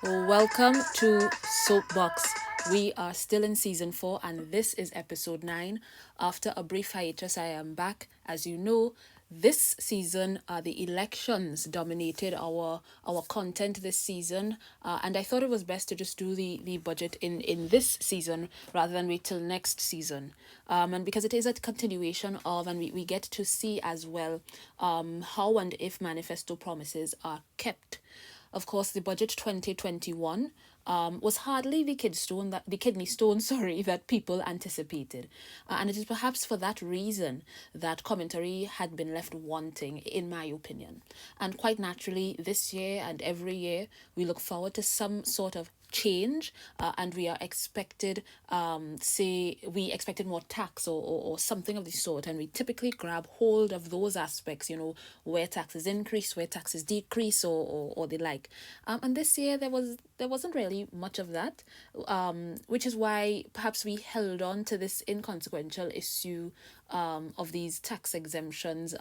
Welcome to SOAPBOX. We are still in season 4 and this is episode 9. After a brief hiatus, I am back. As you know, this season, the elections dominated our content this season, and I thought it was best to just do the budget in this season rather than wait till next season. And because it is a continuation of, and we get to see as well how and if manifesto promises are kept. Of course, the budget 2021 was hardly the kidney stone, sorry, that people anticipated, and it is perhaps for that reason that commentary had been left wanting, in my opinion. And quite naturally, this year and every year, we look forward to some sort of change, and we are expected say we expected more tax or something of the sort, and we typically grab hold of those aspects, where taxes increase, where taxes decrease, or the like. And this year there wasn't really much of that, which is why perhaps we held on to this inconsequential issue of these tax exemptions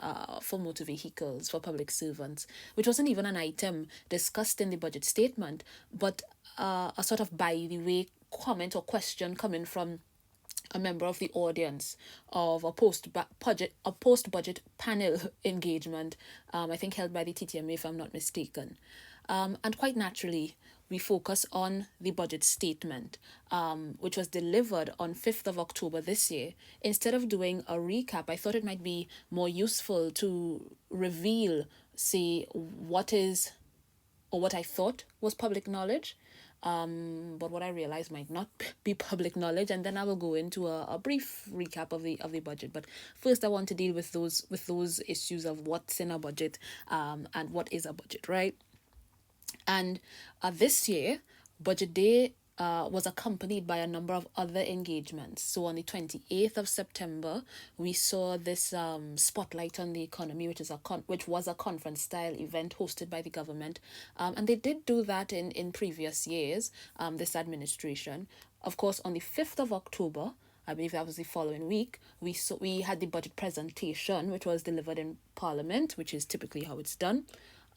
for motor vehicles for public servants, which wasn't even an item discussed in the budget statement, but a sort of by the way comment or question coming from a member of the audience of a post budget panel engagement, I think held by the TTMA if I'm not mistaken. And quite naturally, we focus on the budget statement, which was delivered on 5th of October this year. Instead of doing a recap, I thought it might be more useful to reveal, say, what is or what I thought was public knowledge, but what I realized might not be public knowledge, and then I will go into a brief recap of the budget. But first, I want to deal with those issues of what's in a budget, and what is a budget, right? And this year, Budget Day was accompanied by a number of other engagements. So on the 28th of September, we saw this spotlight on the economy, which was a conference style event hosted by the government, and they did do that in previous years. This administration, of course, on the 5th of October. I believe that was the following week. We had the budget presentation, which was delivered in Parliament, which is typically how it's done.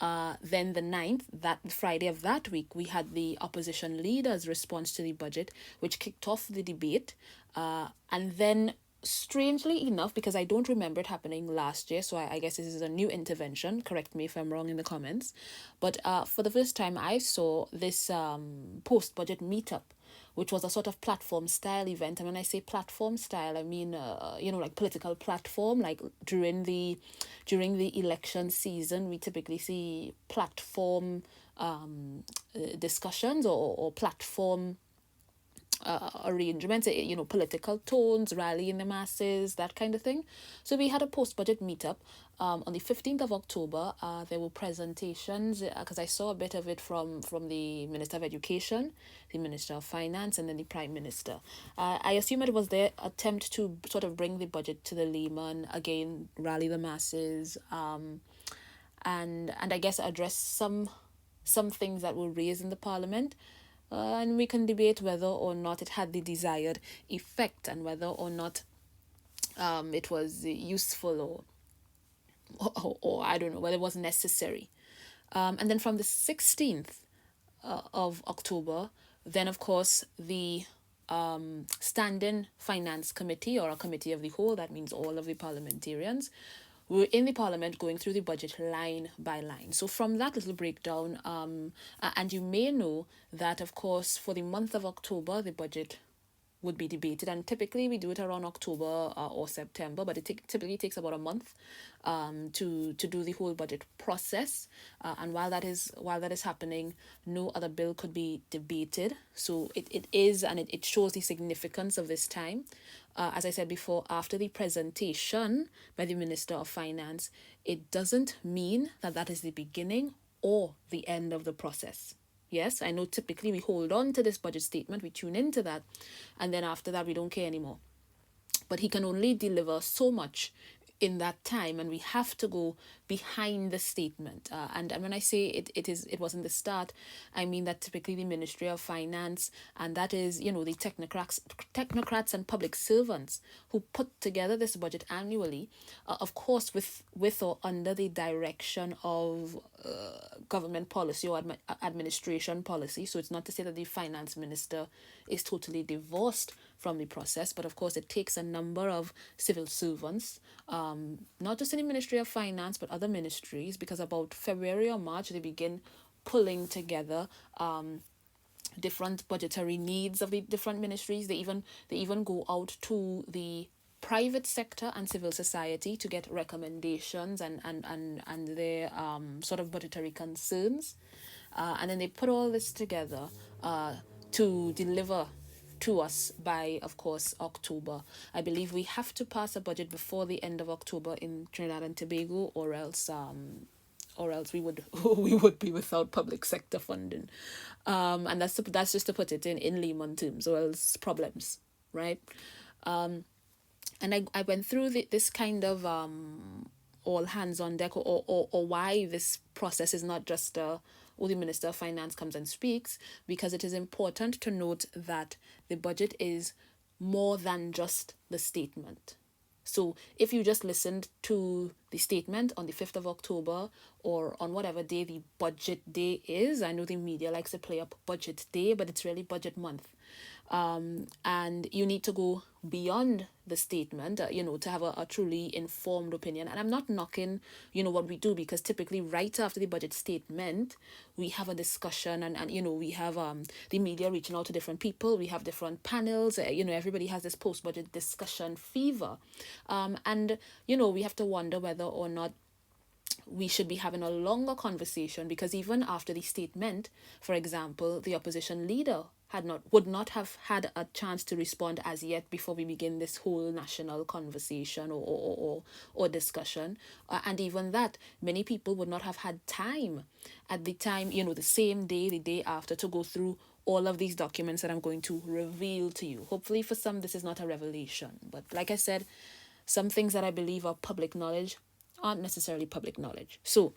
Then the 9th, that Friday of that week, we had the opposition leader's response to the budget, which kicked off the debate. And then, strangely enough, because I don't remember it happening last year, so I guess this is a new intervention. Correct me if I'm wrong in the comments. But for the first time, I saw this post-budget meetup, which was a sort of platform style event. And when I say platform style, I mean, like political platform. Like during the election season, we typically see platform discussions or platform arrangements, political tones, rallying the masses, that kind of thing. So we had a post-budget meetup on the 15th of October. There were presentations, because I saw a bit of it from the Minister of Education, the Minister of Finance, and then the Prime Minister. I assume it was their attempt to sort of bring the budget to the layman, again, rally the masses, and I guess address some things that were raised in the Parliament. And we can debate whether or not it had the desired effect, and whether or not it was useful, or I don't know, whether it was necessary. And then from the 16th of October, then of course the Standing Finance Committee, or a committee of the whole, that means all of the parliamentarians, we were in the Parliament going through the budget line by line. So from that little breakdown, and you may know that, of course, for the month of October, the budget would be debated, and typically we do it around October or September, but it typically takes about a month to do the whole budget process. And while that is happening, no other bill could be debated. So it is, and it shows the significance of this time. As I said before, after the presentation by the Minister of Finance, it doesn't mean that is the beginning or the end of the process. Yes, I know typically we hold on to this budget statement, we tune into that, and then after that we don't care anymore. But he can only deliver so much in that time, and we have to go behind the statement. And when I say it wasn't the start, I mean that typically the Ministry of Finance, and that is, you know, the technocrats and public servants who put together this budget annually, of course with or under the direction of government policy or administration policy. So it's not to say that the finance minister is totally divorced from the process, but of course it takes a number of civil servants, not just in the Ministry of Finance but other ministries, because about February or March they begin pulling together different budgetary needs of the different ministries. They even go out to the private sector and civil society to get recommendations and their sort of budgetary concerns, and then they put all this together to deliver to us by, of course, October. I believe we have to pass a budget before the end of October in Trinidad and Tobago, or else we would we would be without public sector funding, and that's just to put it in layman terms, or else problems, right? And I went through this kind of all hands on deck, or why this process is not just the Minister of Finance comes and speaks, because it is important to note that the budget is more than just the statement. So if you just listened to the statement on the 5th of October, or on whatever day the budget day is, I know the media likes to play up budget day, but it's really budget month. And you need to go beyond the statement, to have a truly informed opinion. And I'm not knocking, what we do, because typically right after the budget statement, we have a discussion, and we have the media reaching out to different people. We have different panels. Everybody has this post-budget discussion fever. And we have to wonder whether or not we should be having a longer conversation, because even after the statement, for example, the opposition leader would not have had a chance to respond as yet before we begin this whole national conversation or discussion. And even that, many people would not have had time at the time, the same day, the day after, to go through all of these documents that I'm going to reveal to you. Hopefully for some, this is not a revelation. But like I said, some things that I believe are public knowledge aren't necessarily public knowledge. So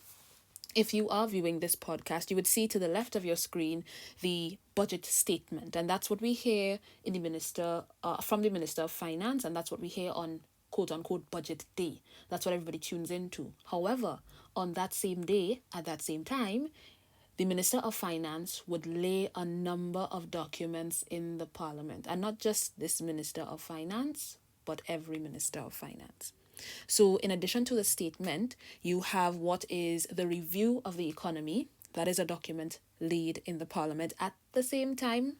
if you are viewing this podcast, you would see to the left of your screen the budget statement, and that's what we hear in the minister from the Minister of Finance, and that's what we hear on quote unquote budget day. That's what everybody tunes into. However, on that same day, at that same time, the Minister of Finance would lay a number of documents in the Parliament, and not just this Minister of Finance, but every Minister of Finance. So in addition to the statement, you have what is the review of the economy. That is a document laid in the Parliament at the same time,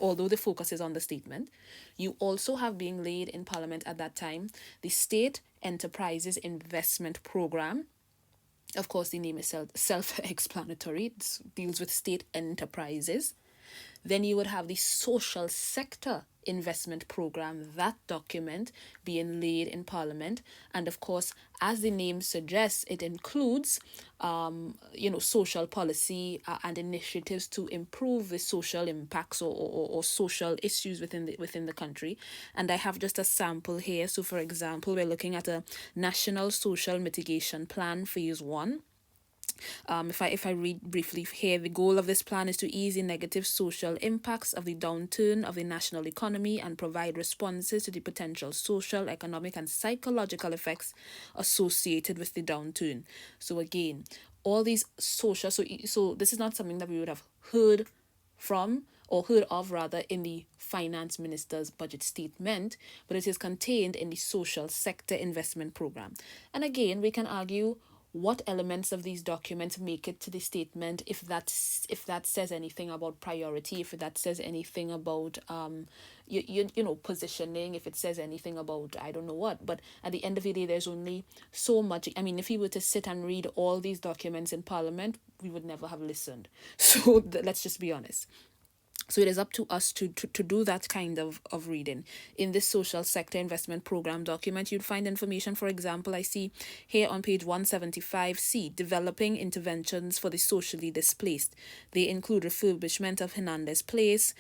although the focus is on the statement. You also have being laid in Parliament at that time the State Enterprises Investment Programme. Of course, the name is self-explanatory. It deals with state enterprises. Then you would have the Social Sector Investment Programme, that document being laid in Parliament. And of course, as the name suggests, it includes, social policy and initiatives to improve the social impacts or social issues within the country. And I have just a sample here. So for example, we're looking at a National Social Mitigation Plan Phase 1. If I read briefly here, the goal of this plan is to ease the negative social impacts of the downturn of the national economy and provide responses to the potential social, economic, and psychological effects associated with the downturn. So again, all these social, so this is not something that we would have heard of rather in the finance minister's budget statement, but it is contained in the Social Sector Investment Programme. And again, we can argue what elements of these documents make it to the statement, if that says anything about priority, if that says anything about positioning, if it says anything about I don't know what. But at the end of the day, there's only so much. I mean, if we were to sit and read all these documents in Parliament, we would never have listened. So let's just be honest. So it is up to us to do that kind of reading. In this Social Sector Investment Programme document, you'd find information, for example, I see here on page 175C, developing interventions for the socially displaced. They include refurbishment of Hernandez Place,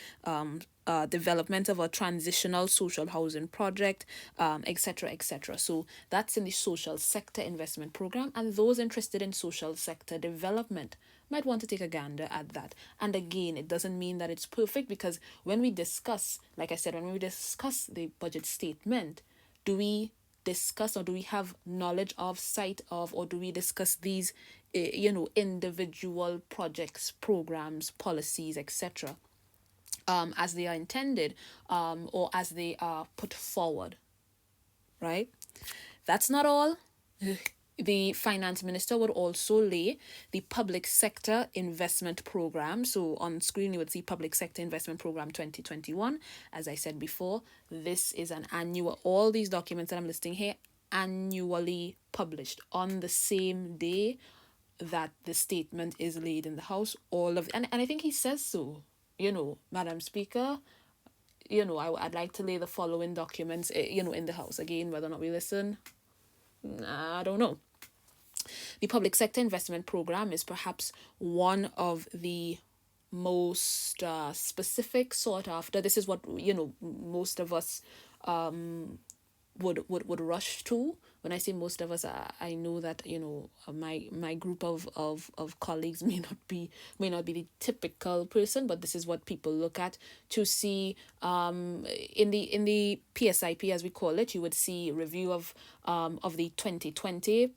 development of a transitional social housing project, etc., etc. So that's in the social sector investment program, and those interested in social sector development might want to take a gander at that. And again, it doesn't mean that it's perfect, because when we discuss, like I said, when we discuss the budget statement, do we discuss, or do we have knowledge of, sight of, or do we discuss these individual projects, programs, policies, etc., as they are intended, or as they are put forward, right? That's not all. The finance minister would also lay the public sector investment program. So on screen, you would see public sector investment program 2021. As I said before, this is an annual, all these documents that I'm listing here, annually published on the same day that the statement is laid in the House. All of, and I think he says so, Madam Speaker, I'd like to lay the following documents, in the House. Again, whether or not we listen, I don't know. The public sector investment program is perhaps one of the most specific, sought after. This is what most of us would rush to. When I say most of us, I know that my group of colleagues may not be the typical person, but this is what people look at to see. In the PSIP, as we call it, you would see review of the 2020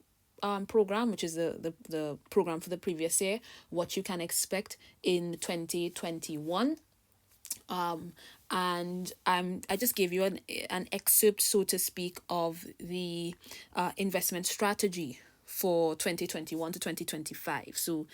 program, which is the program for the previous year, what you can expect in 2021. And I just gave you an excerpt, so to speak, of the investment strategy for 2021 to 2025. So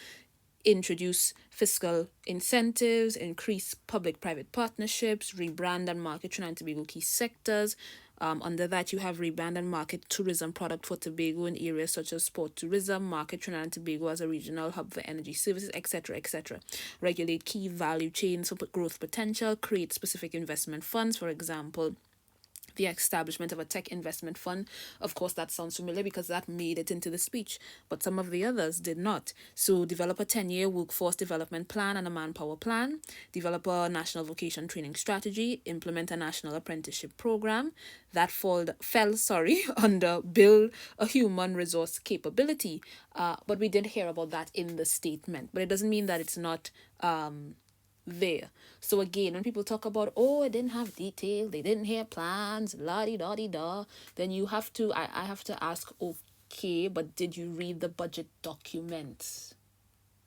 introduce fiscal incentives, increase public-private partnerships, rebrand and market Trinidad and Tobago key sectors. Under that, you have rebrand and market tourism product for Tobago in areas such as sport tourism, market Trinidad and Tobago as a regional hub for energy services, etc., etc. Regulate key value chains for growth potential, create specific investment funds, for example, the establishment of a tech investment fund. Of course, that sounds familiar because that made it into the speech, but some of the others did not. So develop a 10-year workforce development plan and a manpower plan, develop a national vocation training strategy, implement a national apprenticeship program. That fell under build a human resource capability. But we did hear about that in the statement, but it doesn't mean that it's not there. So again, when people talk about, it didn't have detail, they didn't have plans, la-di-da-di-da, then you have to, I have to ask, okay, but did you read the budget documents,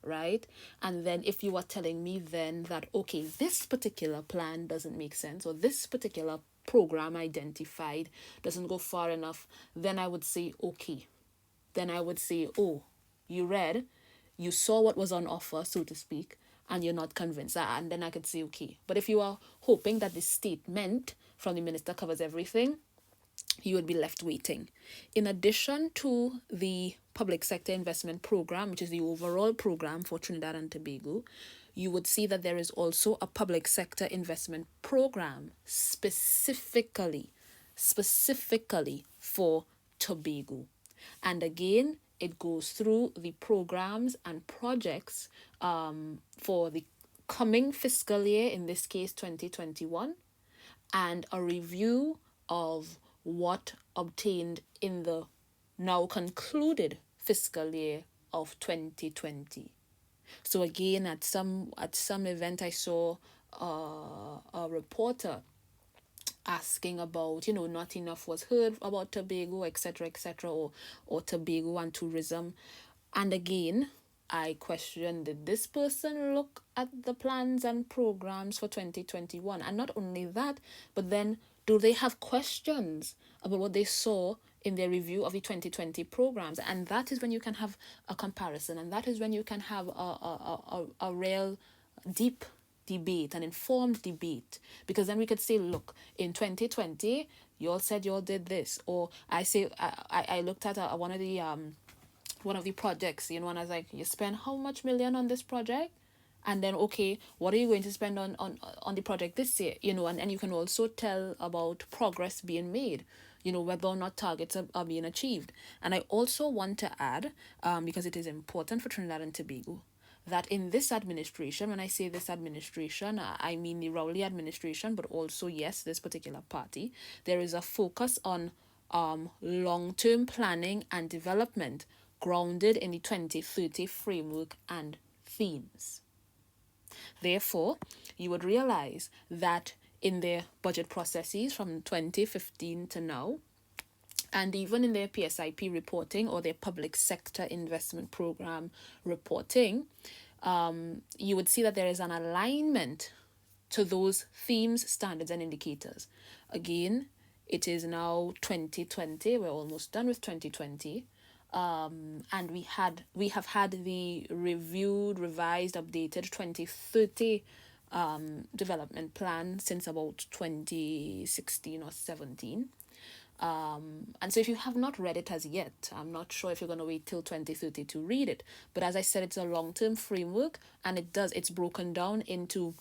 right? And then if you are telling me then that, okay, this particular plan doesn't make sense, or this particular program identified doesn't go far enough, then I would say, okay. Then I would say, you read, you saw what was on offer, so to speak, and you're not convinced. And then I could say, okay. But if you are hoping that the statement from the minister covers everything, you would be left waiting. In addition to the public sector investment program, which is the overall program for Trinidad and Tobago, you would see that there is also a public sector investment program specifically for Tobago. And again, it goes through the programs and projects for the coming fiscal year, in this case 2021, and a review of what obtained in the now concluded fiscal year of 2020. So again, at some event, I saw a reporter asking about, not enough was heard about Tobago, etc., or Tobago and tourism. And again, I question, did this person look at the plans and programs for 2021? And not only that, but then do they have questions about what they saw in their review of the 2020 programs? And that is when you can have a comparison, and that is when you can have a real deep debate, an informed debate, because then we could say, look, in 2020 you all said you all did this, or I looked at one of the projects, and I was like, you spend how much million on this project, and then okay, what are you going to spend on the project this year, and you can also tell about progress being made, whether or not targets are being achieved. And I also want to add, because it is important for Trinidad and Tobago, that in this administration, when I say this administration, I mean the Rowley administration, but also, yes, this particular party, there is a focus on long term planning and development grounded in the 2030 framework and themes. Therefore, you would realize that in their budget processes from 2015 to now, and even in their PSIP reporting or their public sector investment program reporting, you would see that there is an alignment to those themes, standards, and indicators. Again, it is now 2020. We're almost done with 2020. And we have had the reviewed, revised, updated 2030 development plan since about 2016 or 17. And so if you have not read it as yet, I'm not sure if you're going to wait till 2030 to read it. But as I said, it's a long-term framework, and it's broken down into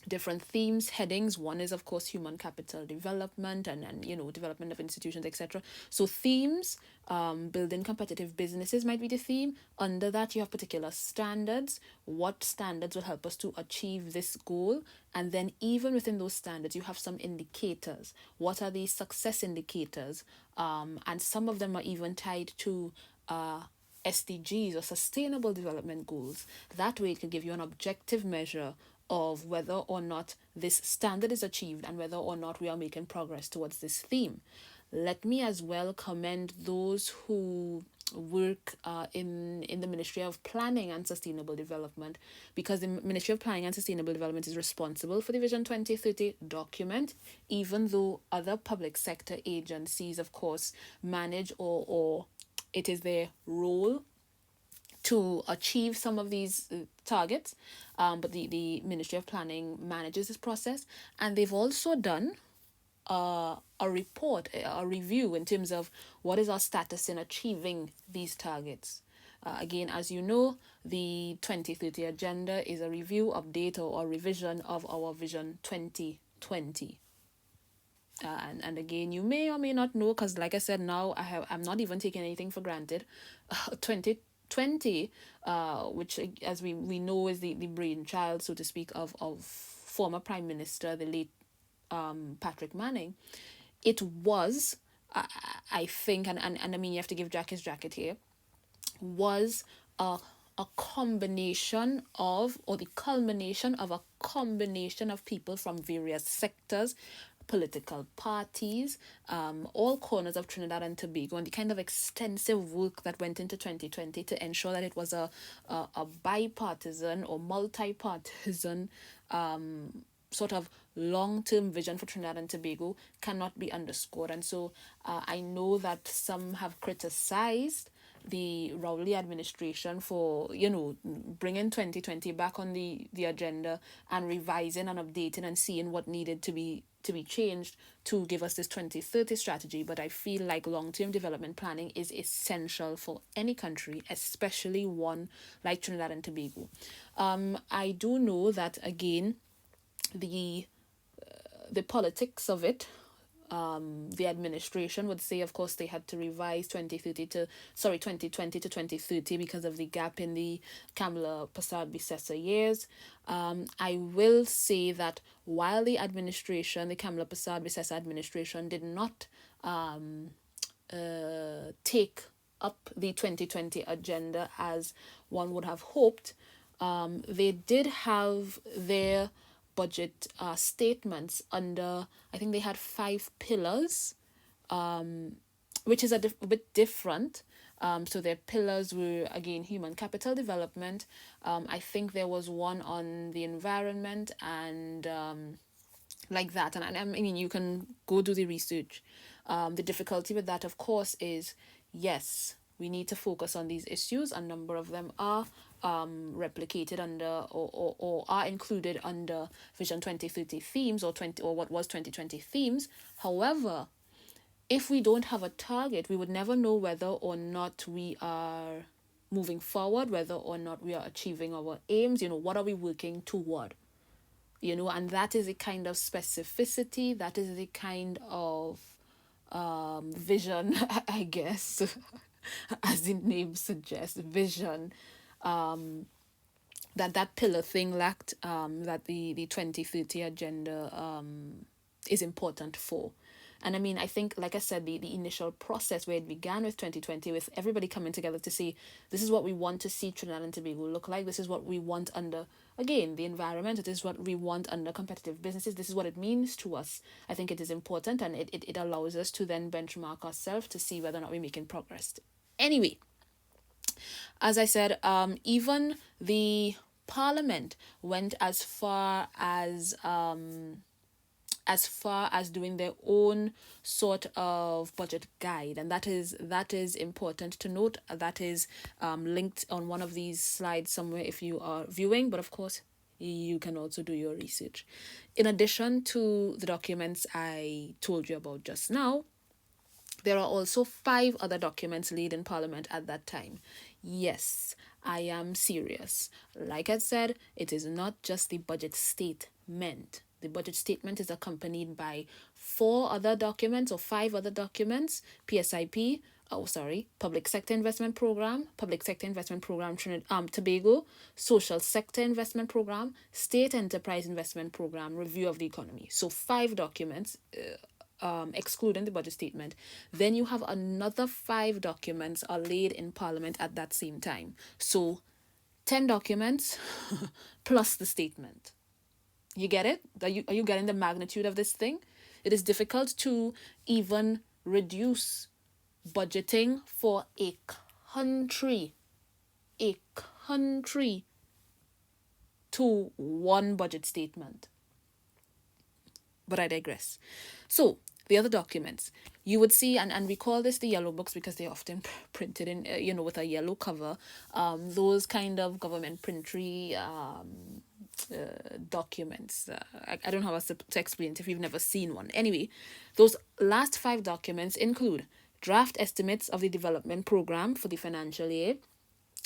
different themes, headings. One is, of course, human capital development and development of institutions, etc. So themes, building competitive businesses might be the theme. Under that, you have particular standards. What standards will help us to achieve this goal? And then even within those standards, you have some indicators. What are the success indicators? And some of them are even tied to SDGs or Sustainable Development Goals. That way, it can give you an objective measure of whether or not this standard is achieved and whether or not we are making progress towards this theme. Let me as well commend those who work in the Ministry of Planning and Sustainable Development, because the Ministry of Planning and Sustainable Development is responsible for the Vision 2030 document, even though other public sector agencies, of course, manage or it is their role to achieve some of these targets, but the Ministry of Planning manages this process, and they've also done a report, a review in terms of what is our status in achieving these targets. Again, as you know, the 2030 agenda is a review, update, or revision of our Vision 2020. And again, you may or may not know, because like I said, now I'm not even taking anything for granted. 2020, which as we know is the brainchild, so to speak, of former Prime Minister, the late Patrick Manning. It was, I think, and I mean, you have to give Jack his jacket here, was a combination of, or the culmination of a combination of people from various sectors, political parties, all corners of Trinidad and Tobago, and the kind of extensive work that went into 2020 to ensure that it was a bipartisan or multi-partisan sort of long-term vision for Trinidad and Tobago cannot be underscored. And so I know that some have criticized the Rowley administration for, bringing 2020 back on the agenda and revising and updating and seeing what needed to be changed to give us this 2030 strategy. But I feel like long-term development planning is essential for any country, especially one like Trinidad and Tobago. I do know that, again, the politics of it, the administration would say, of course, they had to revise 2020 to 2030 because of the gap in the Kamala Persad-Bissessar years. I will say that while the Kamala Persad-Bissessar administration did not take up the 2020 agenda as one would have hoped, they did have their budget statements under, I think they had 5 pillars, which is a bit different. So their pillars were, again, human capital development. I think there was one on the environment and like that. And I mean, you can go do the research. The difficulty with that, of course, is, yes, we need to focus on these issues. A number of them are replicated under or are included under Vision 2030 themes or what was 2020 themes. However, if we don't have a target, we would never know whether or not we are moving forward, whether or not we are achieving our aims. What are we working toward? And that is a kind of specificity, that is the kind of vision, I guess, as the name suggests, vision, that pillar thing lacked, that the 2030 agenda is important for. And I mean, I think, like I said, the initial process where it began with 2020, with everybody coming together to say, this is what we want to see Trinidad and Tobago look like. This is what we want under, again, the environment. This is what we want under competitive businesses. This is what it means to us. I think it is important, and it allows us to then benchmark ourselves to see whether or not we're making progress. Anyway, as I said, even the Parliament went as far as doing their own sort of budget guide, and that is important to note. That is linked on one of these slides somewhere if you are viewing, but of course you can also do your research. In addition to the documents I told you about just now, there are also 5 other documents laid in Parliament at that time. Yes, I am serious. Like I said, it is not just the budget statement. The budget statement is accompanied by 4 other documents or 5 other documents: PSIP, Public Sector Investment Program, Trinidad Tobago, Social Sector Investment Program, State Enterprise Investment Program, Review of the Economy. So 5 documents, excluding the budget statement. Then you have another 5 documents are laid in Parliament at that same time. So 10 documents plus the statement. You get it? Are you getting the magnitude of this thing? It is difficult to even reduce budgeting for a country to one budget statement. But I digress. So the other documents you would see, and we call this the yellow books because they're often printed in with a yellow cover, those kind of government printery documents. I don't know how to explain it if you've never seen one. Anyway, those last 5 documents include draft estimates of the development program for the financial year.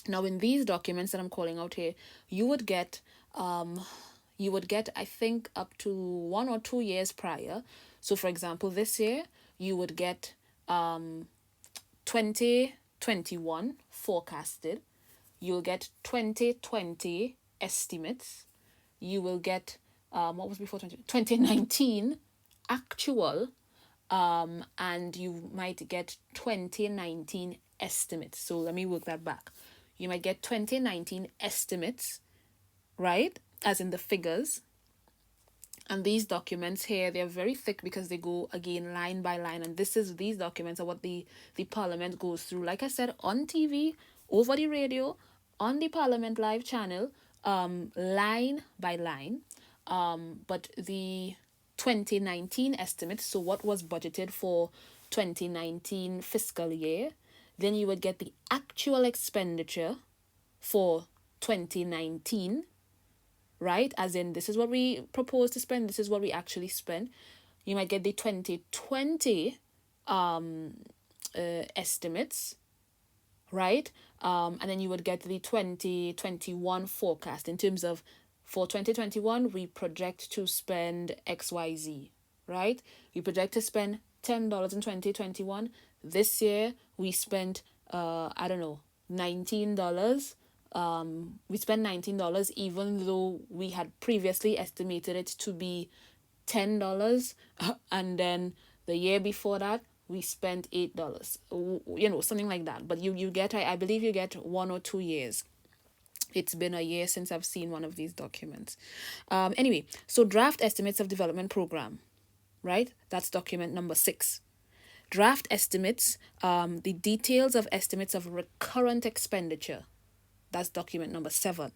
Now, in these documents that I'm calling out here, you would get I think up to 1 or 2 years prior. So for example, this year you would get 2021 forecasted, you'll get 2020 estimates, you will get what was before 2019 actual, and you might get 2019 estimates. So let me work that back. You might get 2019 estimates, right, as in the figures. And these documents here, they're very thick because they go, again, line by line. And these documents are what the Parliament goes through, like I said, on TV, over the radio, on the Parliament Live channel, line by line. But the 2019 estimates, so what was budgeted for 2019 fiscal year, then you would get the actual expenditure for 2019, right? As in, this is what we propose to spend, this is what we actually spent. You might get the 2020 estimates, right? And then you would get the 2021 forecast in terms of, for 2021, we project to spend XYZ, right? We project to spend $10 in 2021. This year, we spent, $19. We spent $19 even though we had previously estimated it to be $10, and then the year before that we spent $8, something like that. But you get, I believe you get 1 or 2 years. It's been a year since I've seen one of these documents. Anyway, so draft estimates of development program, right? That's document number 6. Draft estimates, the details of estimates of recurrent expenditure. That's document number 7.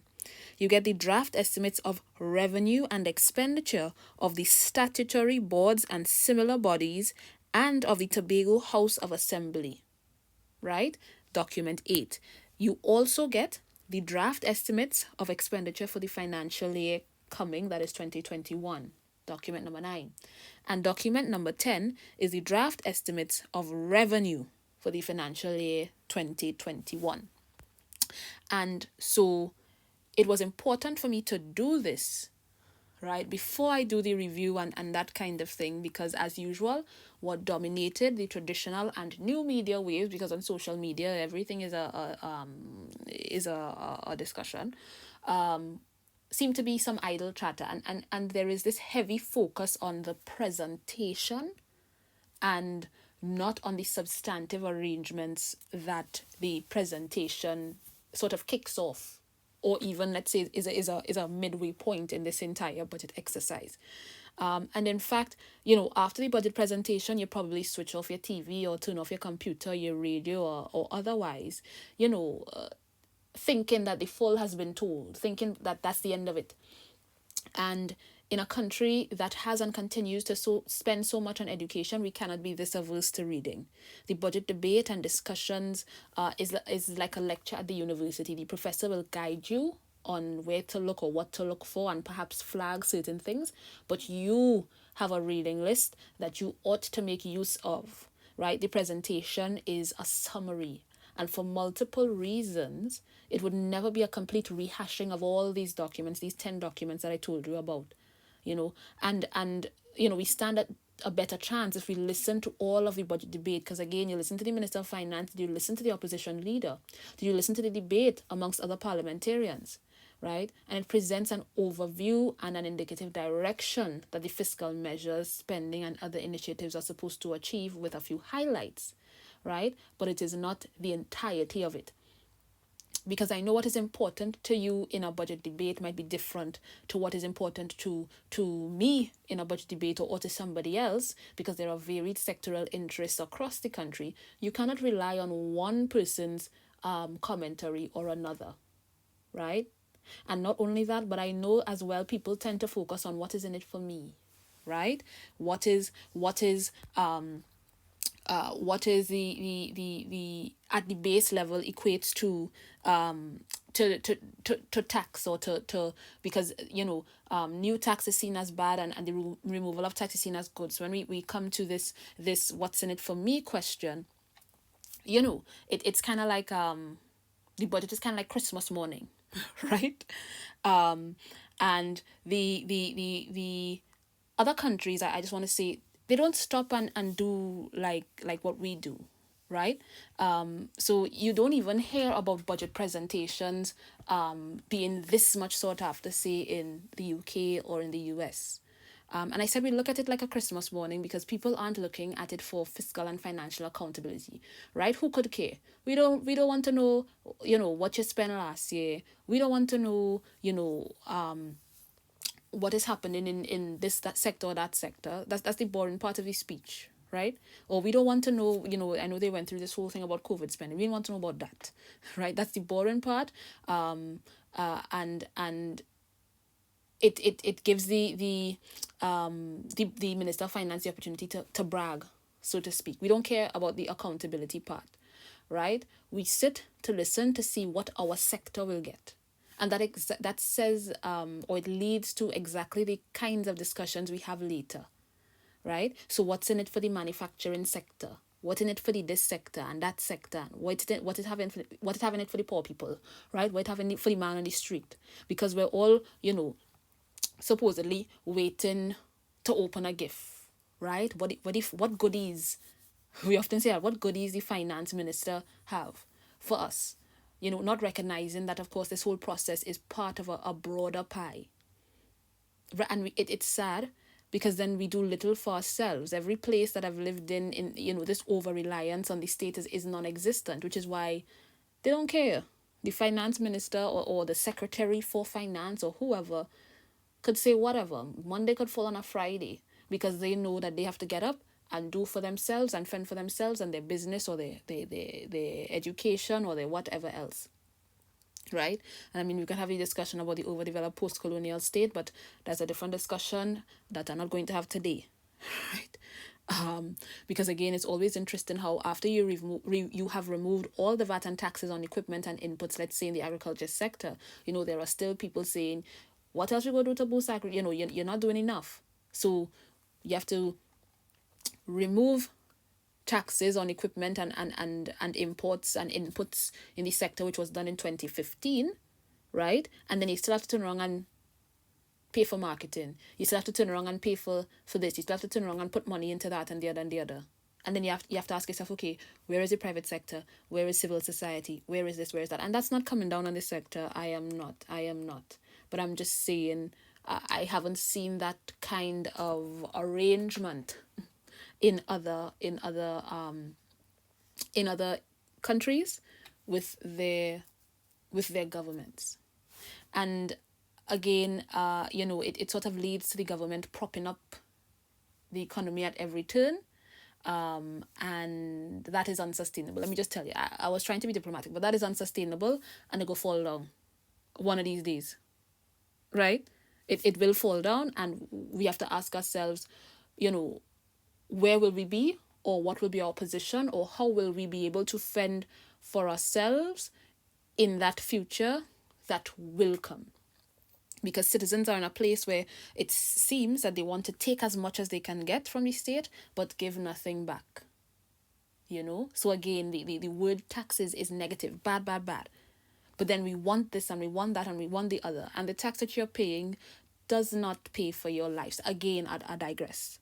You get the draft estimates of revenue and expenditure of the statutory boards and similar bodies and of the Tobago House of Assembly, right? Document 8. You also get the draft estimates of expenditure for the financial year coming, that is 2021, document number 9. And document number 10 is the draft estimates of revenue for the financial year 2021. And so it was important for me to do this, right, before I do the review and that kind of thing, because as usual, what dominated the traditional and new media waves, because on social media everything is a discussion, seem to be some idle chatter, and there is this heavy focus on the presentation and not on the substantive arrangements that the presentation sort of kicks off, or even, let's say, is a midway point in this entire budget exercise. And in fact, after the budget presentation, you probably switch off your TV or turn off your computer, your radio, or otherwise, thinking that the full has been told, thinking that that's the end of it. And in a country that has and continues to spend so much on education, we cannot be this averse to reading. The budget debate and discussions is like a lecture at the university. The professor will guide you on where to look or what to look for, and perhaps flag certain things, but you have a reading list that you ought to make use of, right? The presentation is a summary, and for multiple reasons, it would never be a complete rehashing of all these documents, these 10 documents that I told you about, and we stand at a better chance if we listen to all of the budget debate, because again, you listen to the Minister of Finance, do you listen to the opposition leader, do you listen to the debate amongst other parliamentarians, right? And it presents an overview and an indicative direction that the fiscal measures, spending, and other initiatives are supposed to achieve, with a few highlights, right? But it is not the entirety of it. Because I know what is important to you in a budget debate might be different to what is important to me in a budget debate, or to somebody else, because there are varied sectoral interests across the country. You cannot rely on one person's commentary or another, right? And not only that, but I know as well people tend to focus on what is in it for me, right? What is the at the base level equates to tax, or to because new tax is seen as bad, and the removal of tax is seen as good. So when we come to this what's in it for me question, it's kind of like the budget is kind of like Christmas morning, right? And the other countries, I just want to say, they don't stop and do like what we do, right? So you don't even hear about budget presentations being this much sought after, say, in the UK or in the US. And I said we look at it like a Christmas morning, because people aren't looking at it for fiscal and financial accountability, right? Who could care? We don't want to know, what you spent last year. We don't want to know, what is happening in that sector or that sector. That's the boring part of the speech, right? Or we don't want to know, I know they went through this whole thing about COVID spending. We don't want to know about that, right? That's the boring part. And it gives the Minister of Finance the opportunity to brag, so to speak. We don't care about the accountability part, right? We sit to listen to see what our sector will get. And that says, or it leads to exactly the kinds of discussions we have later, right? So what's in it for the manufacturing sector? What's in it for this sector and that sector? What is having it for the poor people, right? What having it for the man on the street? Because we're all, supposedly waiting to open a gift, right? What goodies? We often say, what goodies the finance minister have for us? Not recognizing that, of course, this whole process is part of a broader pie. And it's sad, because then we do little for ourselves. Every place that I've lived in this over-reliance on the state is non-existent, which is why they don't care. The finance minister or the secretary for finance or whoever could say whatever. Monday could fall on a Friday, because they know that they have to get up and do for themselves and fend for themselves and their business, or their education, or their whatever else, right? And I mean, we can have a discussion about the overdeveloped post-colonial state, but that's a different discussion that I'm not going to have today, right? Because again, it's always interesting how after you have removed all the VAT and taxes on equipment and inputs, let's say in the agriculture sector, there are still people saying, what else we going to do to boost agri? You're not doing enough. So you have to remove taxes on equipment and imports and inputs in the sector, which was done in 2015, right? And then you still have to turn around and pay for marketing. You still have to turn around and pay for this. You still have to turn around and put money into that and the other and the other. And then you have to ask yourself, okay, where is the private sector? Where is civil society? Where is this? Where is that? And that's not coming down on the sector. I am not. But I'm just saying, I haven't seen that kind of arrangement in other countries with their governments. And again, it sort of leads to the government propping up the economy at every turn. And that is unsustainable. Let me just tell you, I was trying to be diplomatic, but that is unsustainable, and it will fall down one of these days, right? It will fall down, and we have to ask ourselves, where will we be, or what will be our position, or how will we be able to fend for ourselves in that future that will come. Because citizens are in a place where it seems that they want to take as much as they can get from the state, but give nothing back. So again, the word taxes is negative, bad. But then we want this and we want that and we want the other. And the tax that you're paying does not pay for your lives. Again, I digress.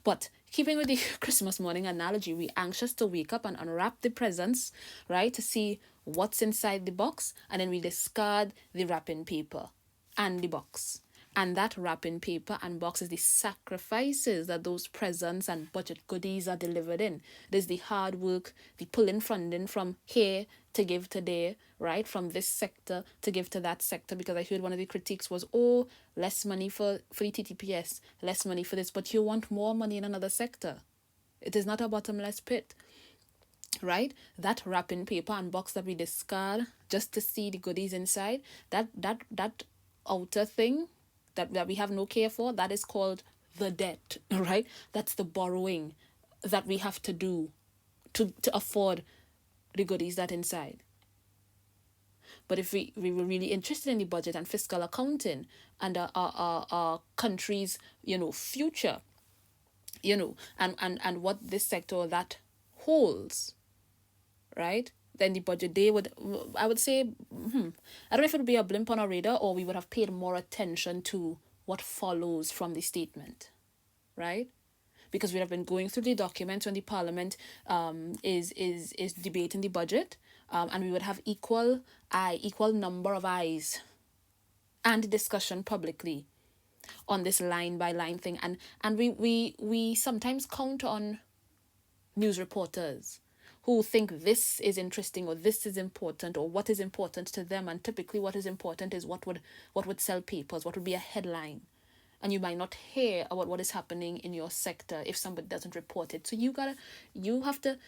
But keeping with the Christmas morning analogy, we're anxious to wake up and unwrap the presents, right? To see what's inside the box, and then we discard the wrapping paper and the box. And that wrapping paper and box is the sacrifices that those presents and budget goodies are delivered in. There's the hard work, the pulling funding from here to give to there, right? From this sector to give to that sector. Because I heard one of the critiques was, less money for the TTPS, less money for this. But you want more money in another sector. It is not a bottomless pit, right? That wrapping paper and box that we discard just to see the goodies inside, that outer thing that we have no care for, that is called the debt, right? That's the borrowing that we have to do to afford the goodies that inside. But if we were really interested in the budget and fiscal accounting and our country's future, and what this sector or that holds, right? Then the budget day I would say, I don't know if it would be a blimp on our radar, or we would have paid more attention to what follows from the statement, right? Because we have been going through the documents when the parliament is debating the budget, and we would have equal number of eyes and discussion publicly on this line by line thing, and we sometimes count on news reporters who think this is interesting or this is important or what is important to them, and typically what is important is what would sell papers, what would be a headline, and you might not hear about what is happening in your sector if somebody doesn't report it. So you have to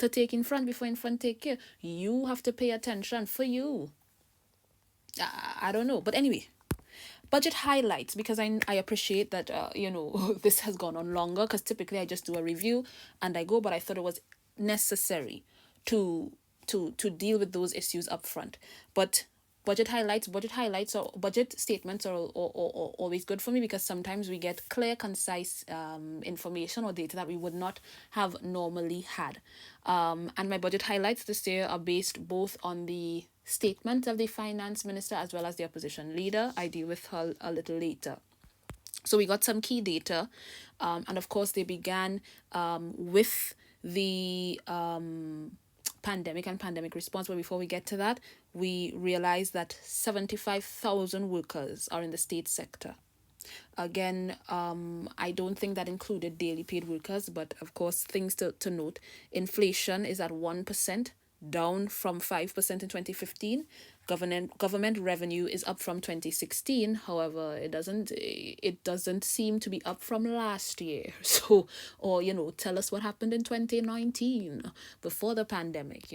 take in front before in front take care. You have to pay attention for you. I don't know, but anyway. Budget highlights, because I appreciate that this has gone on longer, because typically I just do a review and I go, but I thought it was necessary to deal with those issues up front. But budget highlights or budget statements are always good for me, because sometimes we get clear, concise information or data that we would not have normally had. And my budget highlights this year are based both on the statement of the finance minister as well as the opposition leader. I deal with her a little later. So we got some key data, and of course they began with the pandemic and pandemic response. But before we get to that, we realized that 75,000 workers are in the state sector. Again, I don't think that included daily paid workers, but of course things to note. Inflation is at 1%, down from 5% in 2015. Government revenue is up from 2016. However, it doesn't seem to be up from last year. So, or tell us what happened in 2019 before the pandemic.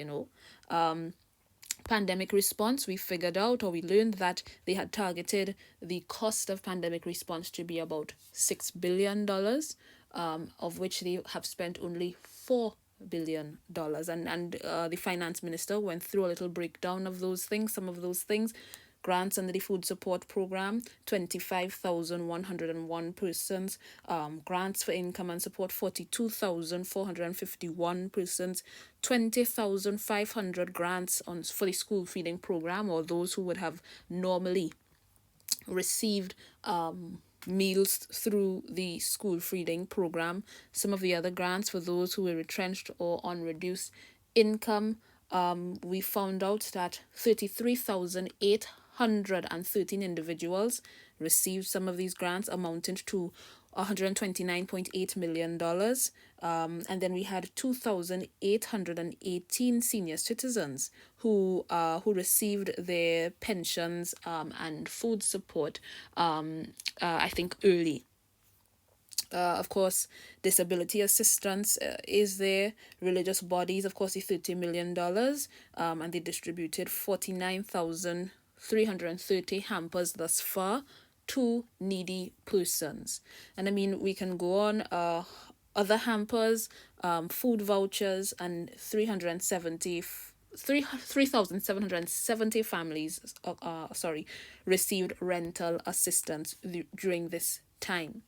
Pandemic response, we figured out, or we learned that they had targeted the cost of pandemic response to be about $6 billion, of which they have spent only $4 billion. And the finance minister went through a little breakdown of those things, some of those things. Grants under the food support program, 25,101 persons. Grants for income and support, 42,451 persons. 20,500 grants for the school feeding program, or those who would have normally received meals through the school feeding program. Some of the other grants for those who were retrenched or on reduced income, we found out that 33,813 individuals received some of these grants, amounting to $129.8 million. And then we had 2,818 senior citizens who received their pensions and food support, I think, early. Of course, disability assistance is there. Religious bodies, of course, the $30 million, and they distributed 49,330 hampers thus far to needy persons. And I mean, we can go on. Other hampers, food vouchers, and 3,770 families, received rental assistance during this time.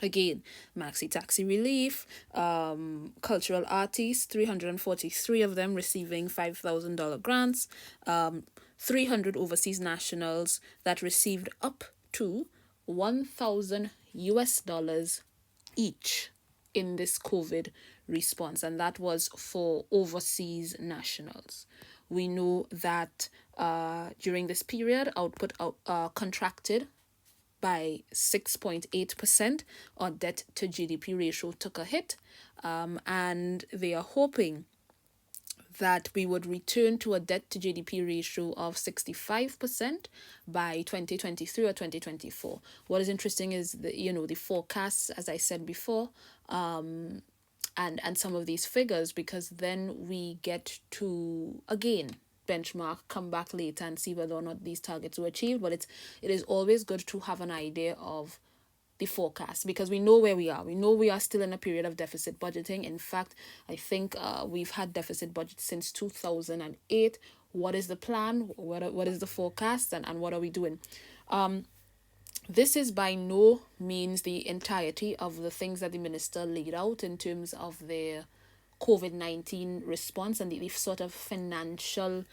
Again, maxi taxi relief, cultural artists, 343 of them receiving $5,000 grants, 300 overseas nationals that received up to 1,000 US dollars each in this COVID response, and that was for overseas nationals. We know that during this period, output contracted by 6.8%. Our debt to GDP ratio took a hit, and they are hoping that we would return to a debt to GDP ratio of 65% by 2023 or 2024. What is interesting is the forecasts, as I said before, and some of these figures, because then we get to again benchmark, come back later and see whether or not these targets were achieved. But it is always good to have an idea of the forecast, because we know where we are. We know we are still in a period of deficit budgeting. In fact, I think we've had deficit budget since 2008. What is the plan? What is the forecast? And what are we doing? This is by no means the entirety of the things that the minister laid out in terms of their COVID-19 response and the sort of financial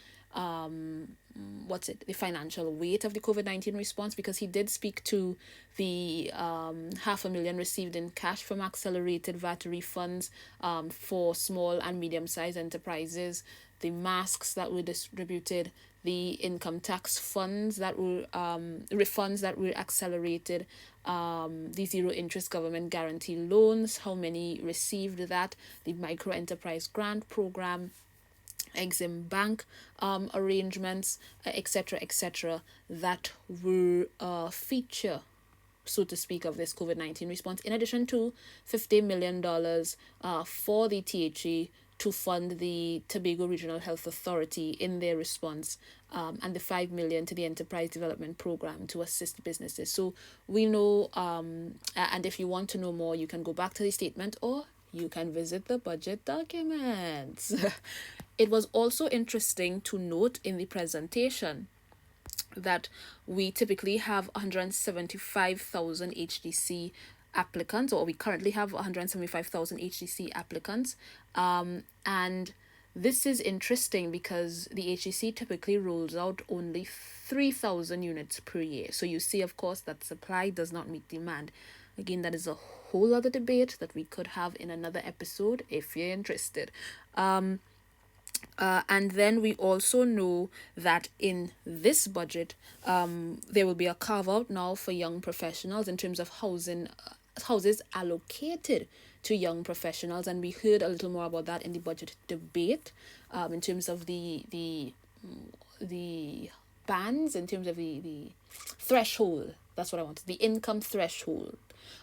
the financial weight of the COVID-19 response, because he did speak to the $500,000 received in cash from accelerated VAT refunds for small and medium-sized enterprises, the masks that were distributed, the income tax funds that were refunds that were accelerated, the zero interest government guarantee loans, how many received that, the micro enterprise grant program, Exim Bank arrangements, etc., that were a feature, so to speak, of this COVID-19 response, in addition to $50 million for the THE to fund the Tobago Regional Health Authority in their response, and the $5 million to the Enterprise Development Program to assist businesses. So we know, and if you want to know more, you can go back to the statement or you can visit the budget documents. It was also interesting to note in the presentation that we typically have 175,000 HDC applicants, or we currently have 175,000 HDC applicants. And this is interesting because the HDC typically rolls out only 3,000 units per year. So you see, of course, that supply does not meet demand. Again, that is a whole other debate that we could have in another episode if you're interested. And then we also know that in this budget, there will be a carve out now for young professionals in terms of houses allocated to young professionals, and we heard a little more about that in the budget debate, in terms of the bands, in terms of the threshold. That's what I wanted, the income threshold,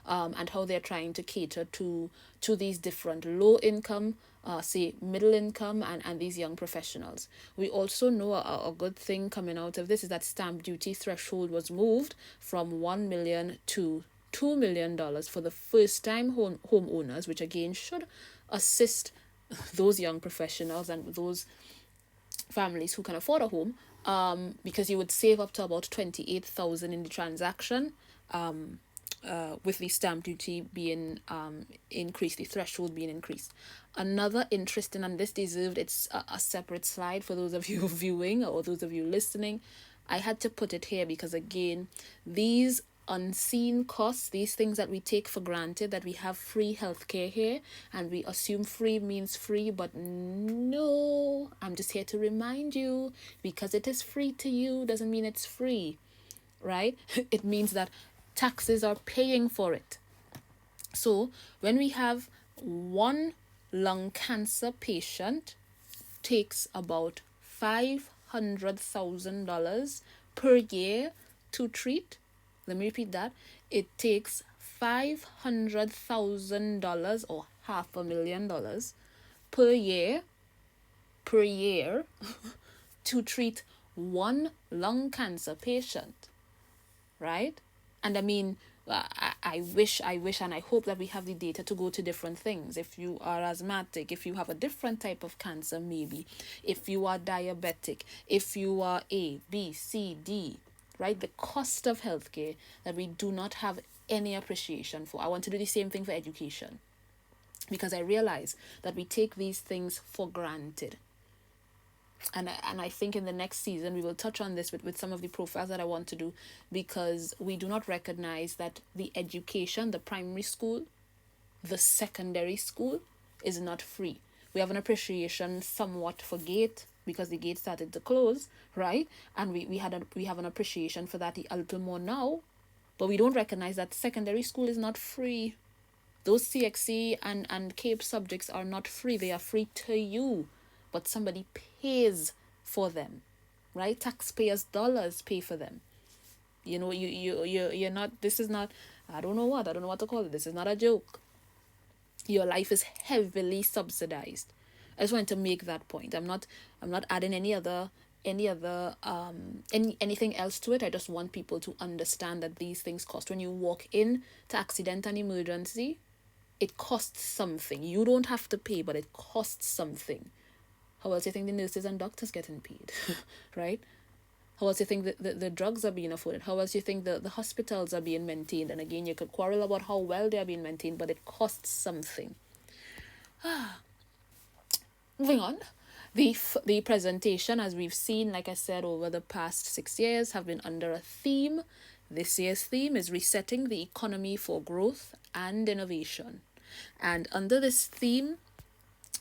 and how they're trying to cater to these different low income, say middle income, and these young professionals. We also know a good thing coming out of this is that stamp duty threshold was moved from $1 million to $2 million for the first time homeowners, which again should assist those young professionals and those families who can afford a home, because you would save up to about $28,000 in the transaction, with the stamp duty being increased, the threshold being increased. Another interesting, and this deserved it's a separate slide for those of you viewing or those of you listening, I had to put it here because, again, these unseen costs, these things that we take for granted, that we have free healthcare here and we assume free means free, but no, I'm just here to remind you, because it is free to you doesn't mean it's free, right? It means that taxes are paying for it. So when we have one lung cancer patient takes about $500,000 per year to treat. Let me repeat that. It takes $500,000 or $500,000 per year to treat one lung cancer patient, right? And I mean, I wish and I hope that we have the data to go to different things. If you are asthmatic, if you have a different type of cancer, maybe, if you are diabetic, if you are A, B, C, D, right? The cost of healthcare that we do not have any appreciation for. I want to do the same thing for education, because I realize that we take these things for granted. And I think in the next season we will touch on this with some of the profiles that I want to do, because we do not recognize that the education, the primary school, the secondary school is not free. We have an appreciation somewhat for gate because the gate started to close, right? And we have an appreciation for that a little more now, but we don't recognize that secondary school is not free. Those CXC and CAPE subjects are not free. They are free to you, but somebody pays for them, right? Taxpayers' dollars pay for them. You know, you're not, this is not, I don't know what to call it. This is not a joke. Your life is heavily subsidized. I just wanted to make that point. I'm not adding anything else to it. I just want people to understand that these things cost. When you walk in to accident and emergency, it costs something. You don't have to pay, but it costs something. How else do you think the nurses and doctors getting paid, right? How else do you think the drugs are being afforded? How else do you think the hospitals are being maintained? And again, you could quarrel about how well they are being maintained, but it costs something. Moving on. The presentation, as we've seen, like I said, over the past 6 years, have been under a theme. This year's theme is resetting the economy for growth and innovation. And under this theme,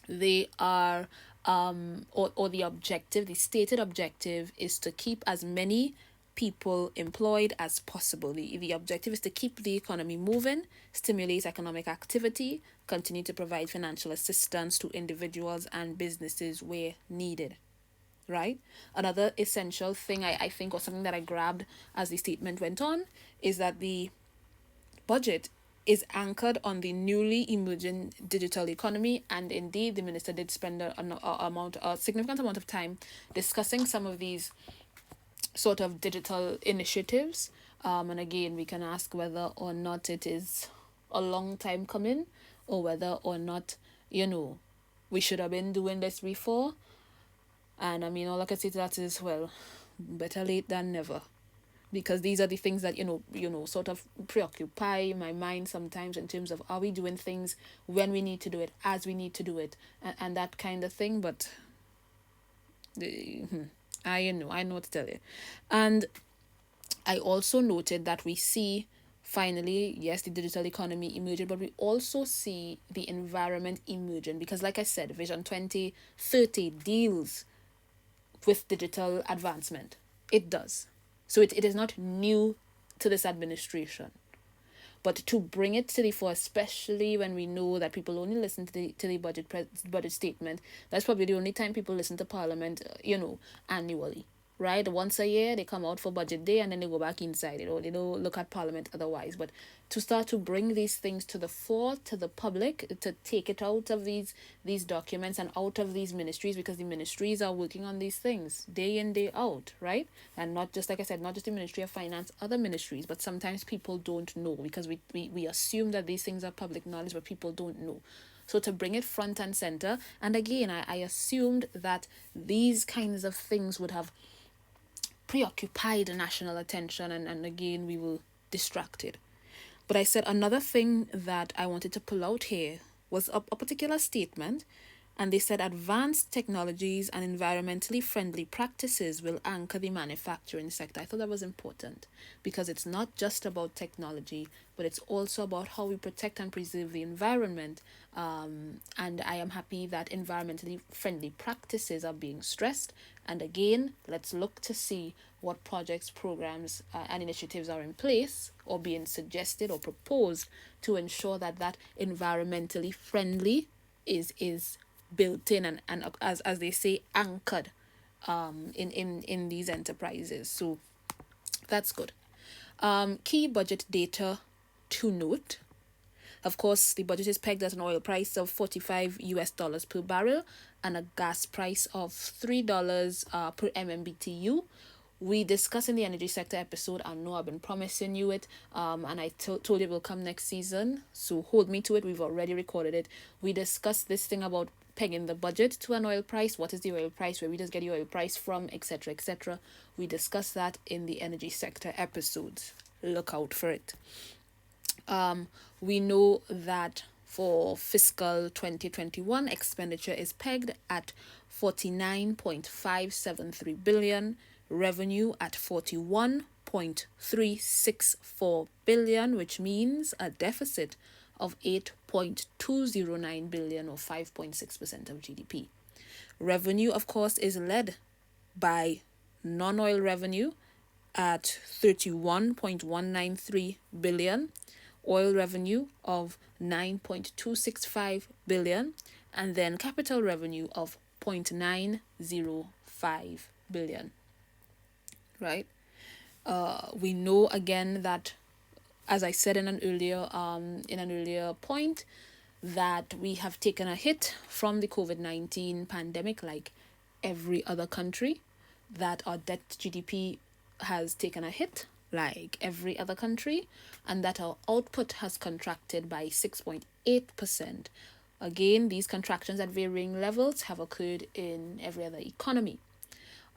they are or the objective, the stated objective, is to keep as many people employed as possible. The objective is to keep the economy moving, stimulate economic activity, continue to provide financial assistance to individuals and businesses where needed. Right? Another essential thing I think, or something that I grabbed as the statement went on, is that the budget is anchored on the newly emerging digital economy, and indeed the minister did spend a significant amount of time discussing some of these sort of digital initiatives. And again, we can ask whether or not it is a long time coming, or whether or not, we should have been doing this before. And I mean, all I can say to that is, well, better late than never. Because these are the things that, sort of preoccupy my mind sometimes, in terms of, are we doing things when we need to do it, as we need to do it, and that kind of thing. But I know what to tell you. And I also noted that we see, finally, yes, the digital economy emerging, but we also see the environment emerging, because like I said, Vision 2030 deals with digital advancement. It does. So it is not new to this administration. But to bring it to the fore, especially when we know that people only listen to the budget statement, that's probably the only time people listen to Parliament, annually. Right? Once a year, they come out for budget day and then they go back inside. They don't look at Parliament otherwise. But to start to bring these things to the fore, to the public, to take it out of these documents and out of these ministries, because the ministries are working on these things day in, day out, right? And not just, like I said, not just the Ministry of Finance, other ministries, but sometimes people don't know, because we assume that these things are public knowledge, but people don't know. So to bring it front and center, and again, I assumed that these kinds of things would have preoccupied national attention, and again we were distracted. But I said another thing that I wanted to pull out here was a particular statement And they said advanced technologies and environmentally friendly practices will anchor the manufacturing sector. I thought that was important because it's not just about technology, but it's also about how we protect and preserve the environment. And I am happy that environmentally friendly practices are being stressed. And again, let's look to see what projects, programs, and initiatives are in place or being suggested or proposed to ensure that that environmentally friendly is built in and as they say anchored in these enterprises. So that's good. Key budget data to note. Of course, the budget is pegged at an oil price of $45 per barrel and a gas price of $3 per MMBTU. We discussed in the energy sector episode. I know I've been promising you it, and I told you it will come next season. So hold me to it. We've already recorded it. We discussed this thing about pegging the budget to an oil price. What is the oil price? Where we just get the oil price from, etc., etc. We discussed that in the energy sector episodes. Look out for it. We know that for fiscal 2021, expenditure is pegged at 49.573 billion, revenue at 41.364 billion, which means a deficit of 8.209 billion or 5.6% of GDP. Revenue, of course, is led by non-oil revenue at 31.193 billion, oil revenue of 9.265 billion, and then capital revenue of 0.905 billion. Right? We know again that, as I said in an earlier point, that we have taken a hit from the COVID-19 pandemic like every other country, that our debt to GDP has taken a hit like every other country, and that our output has contracted by 6.8%. Again, these contractions at varying levels have occurred in every other economy.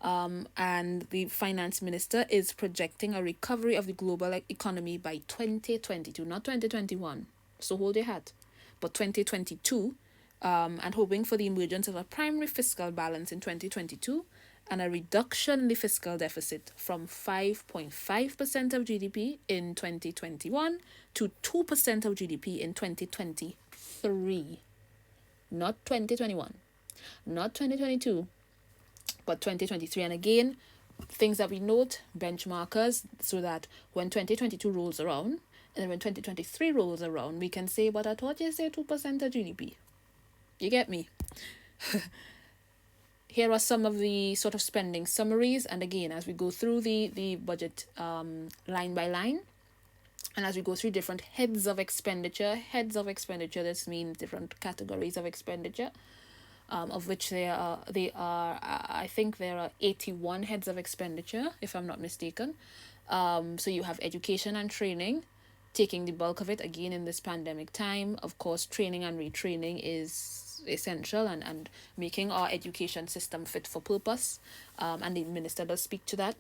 And the finance minister is projecting a recovery of the global economy by 2022, not 2021. So hold your hat, but 2022, and hoping for the emergence of a primary fiscal balance in 2022 and a reduction in the fiscal deficit from 5.5% of GDP in 2021 to 2% of GDP in 2023. Not 2021, not 2022, but 2023. And again, things that we note, benchmarkers, so that when 2022 rolls around and then when 2023 rolls around, we can say, but I thought you said 2% of GDP. You get me? Here are some of the sort of spending summaries. And again, as we go through the budget line by line, and as we go through different heads of expenditure, this means different categories of expenditure, of which I think there are 81 heads of expenditure, if I'm not mistaken. So you have education and training, taking the bulk of it again in this pandemic time. Of course, training and retraining is essential and making our education system fit for purpose. And the minister does speak to that.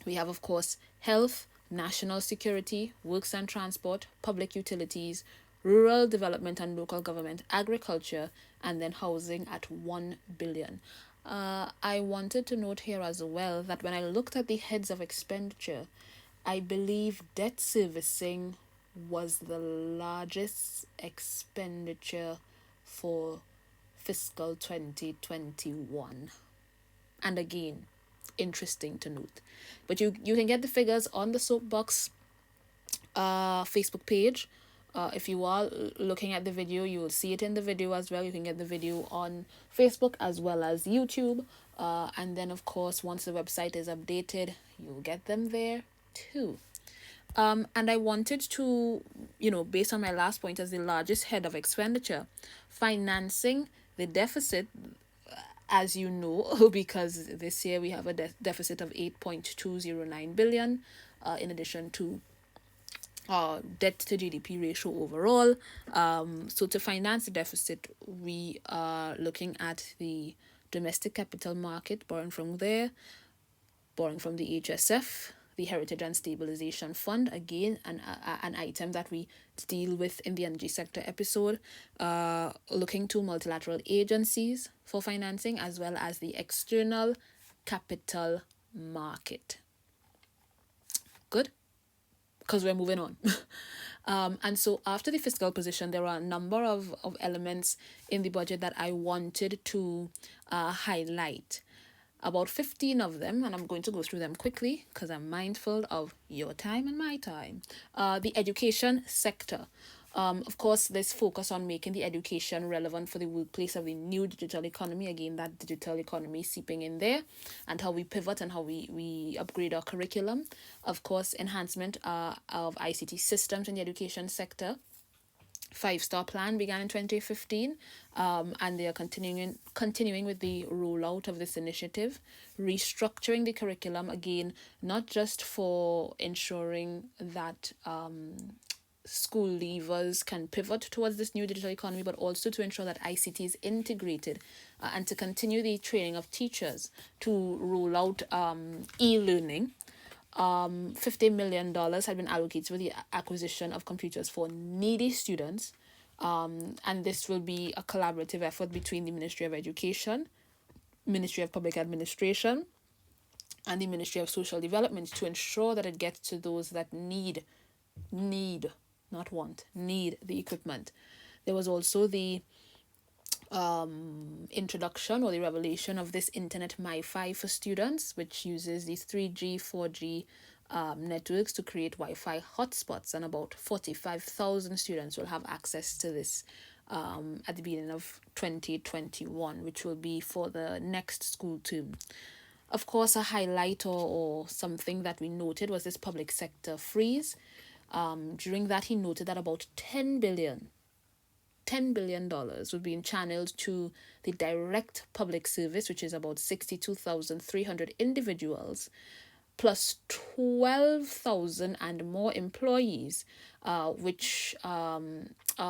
We have, of course, health, national security, works and transport, public utilities, rural development and local government, agriculture, and then housing at 1 billion. I wanted to note here as well that when I looked at the heads of expenditure, I believe debt servicing was the largest expenditure for fiscal 2021. And again, interesting to note. But you can get the figures on the SOAPBOX Facebook page. If you are looking at the video, you will see it in the video as well. You can get the video on Facebook as well as YouTube. And then, of course, once the website is updated, you'll get them there too. And I wanted to, based on my last point as the largest head of expenditure, financing the deficit, as you know, because this year we have a deficit of 8.209 billion, in addition to debt to GDP ratio overall. So to finance the deficit, we are looking at the domestic capital market, borrowing from there, borrowing from the HSF, the Heritage and Stabilization Fund, again an item that we deal with in the energy sector episode, looking to multilateral agencies for financing, as well as the external capital market. Good, because we're moving on. And so after the fiscal position, there are a number of elements in the budget that I wanted to highlight. About 15 of them, and I'm going to go through them quickly because I'm mindful of your time and my time. The education sector. Of course, this focus on making the education relevant for the workplace of the new digital economy. Again, that digital economy seeping in there, and how we pivot and how we upgrade our curriculum. Of course, enhancement of ICT systems in the education sector. 5-star plan began in 2015, and they are continuing with the rollout of this initiative, restructuring the curriculum, again, not just for ensuring that school leavers can pivot towards this new digital economy, but also to ensure that ICT is integrated, and to continue the training of teachers to roll out e-learning. $50 million had been allocated for the acquisition of computers for needy students. And this will be a collaborative effort between the Ministry of Education, Ministry of Public Administration, and the Ministry of Social Development to ensure that it gets to those that need, not want, need the equipment. There was also the introduction or the revelation of this internet MiFi for students, which uses these 3G, 4G networks to create Wi-Fi hotspots, and about 45,000 students will have access to this at the beginning of 2021, which will be for the next school term. Of course, a highlight or something that we noted was this public sector freeze. During that, he noted that about $10 billion would be channeled to the direct public service, which is about 62,300 individuals, plus 12,000 and more employees, which are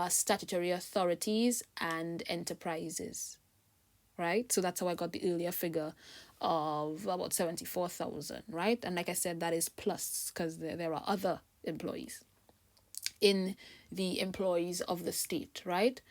statutory authorities and enterprises, right? So that's how I got the earlier figure of about 74,000, right? And like I said, that is plus, because there are other employees in the employees of the state, right?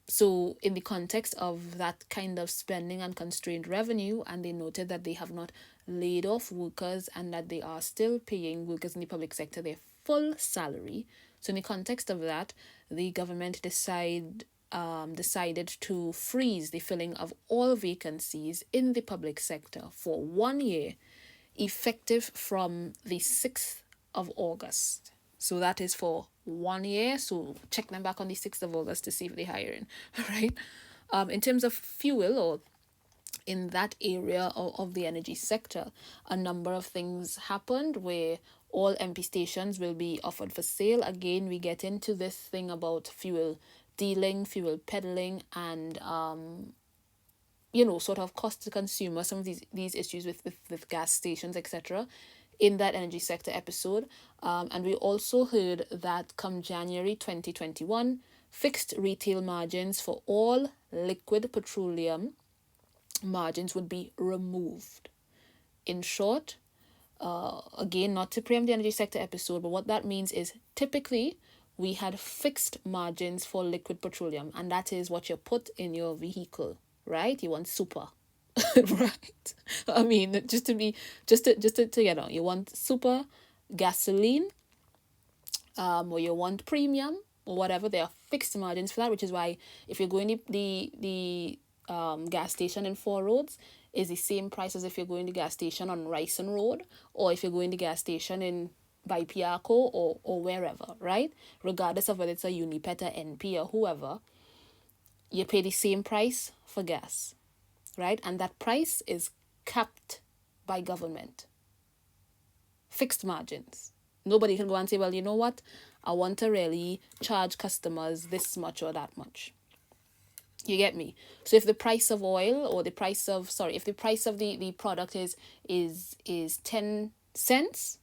So in the context of that kind of spending and constrained revenue, and they noted that they have not laid off workers and that they are still paying workers in the public sector their full salary. So in the context of that, the government decided to freeze the filling of all vacancies in the public sector for 1 year, effective from the 6th of August. So that is for 1 year. So check them back on the 6th of August to see if they're hiring, right? In terms of fuel, or in that area of the energy sector, a number of things happened where all MP stations will be offered for sale. Again, we get into this thing about fuel dealing, fuel peddling, and sort of cost to consumer, some of these issues with gas stations, etc., in that energy sector episode. And we also heard that come January 2021, fixed retail margins for all liquid petroleum margins would be removed. In short, again, not to preempt the energy sector episode, but what that means is typically we had fixed margins for liquid petroleum, and that is what you put in your vehicle, right? You want super. Right? I mean, just to get on, you want super gasoline, or you want premium or whatever. There are fixed margins for that, which is why if you're going the gas station in Four Roads is the same price as if you're going to gas station on Ryson Road, or if you're going to gas station in by Piarco or wherever, right? Regardless of whether it's a Unipet or NP or whoever, you pay the same price for gas, right? And that price is capped by government. Fixed margins. Nobody can go and say, well, you know what? I want to really charge customers this much or that much. You get me? So if the price of oil or if the price of the product is 10 cents,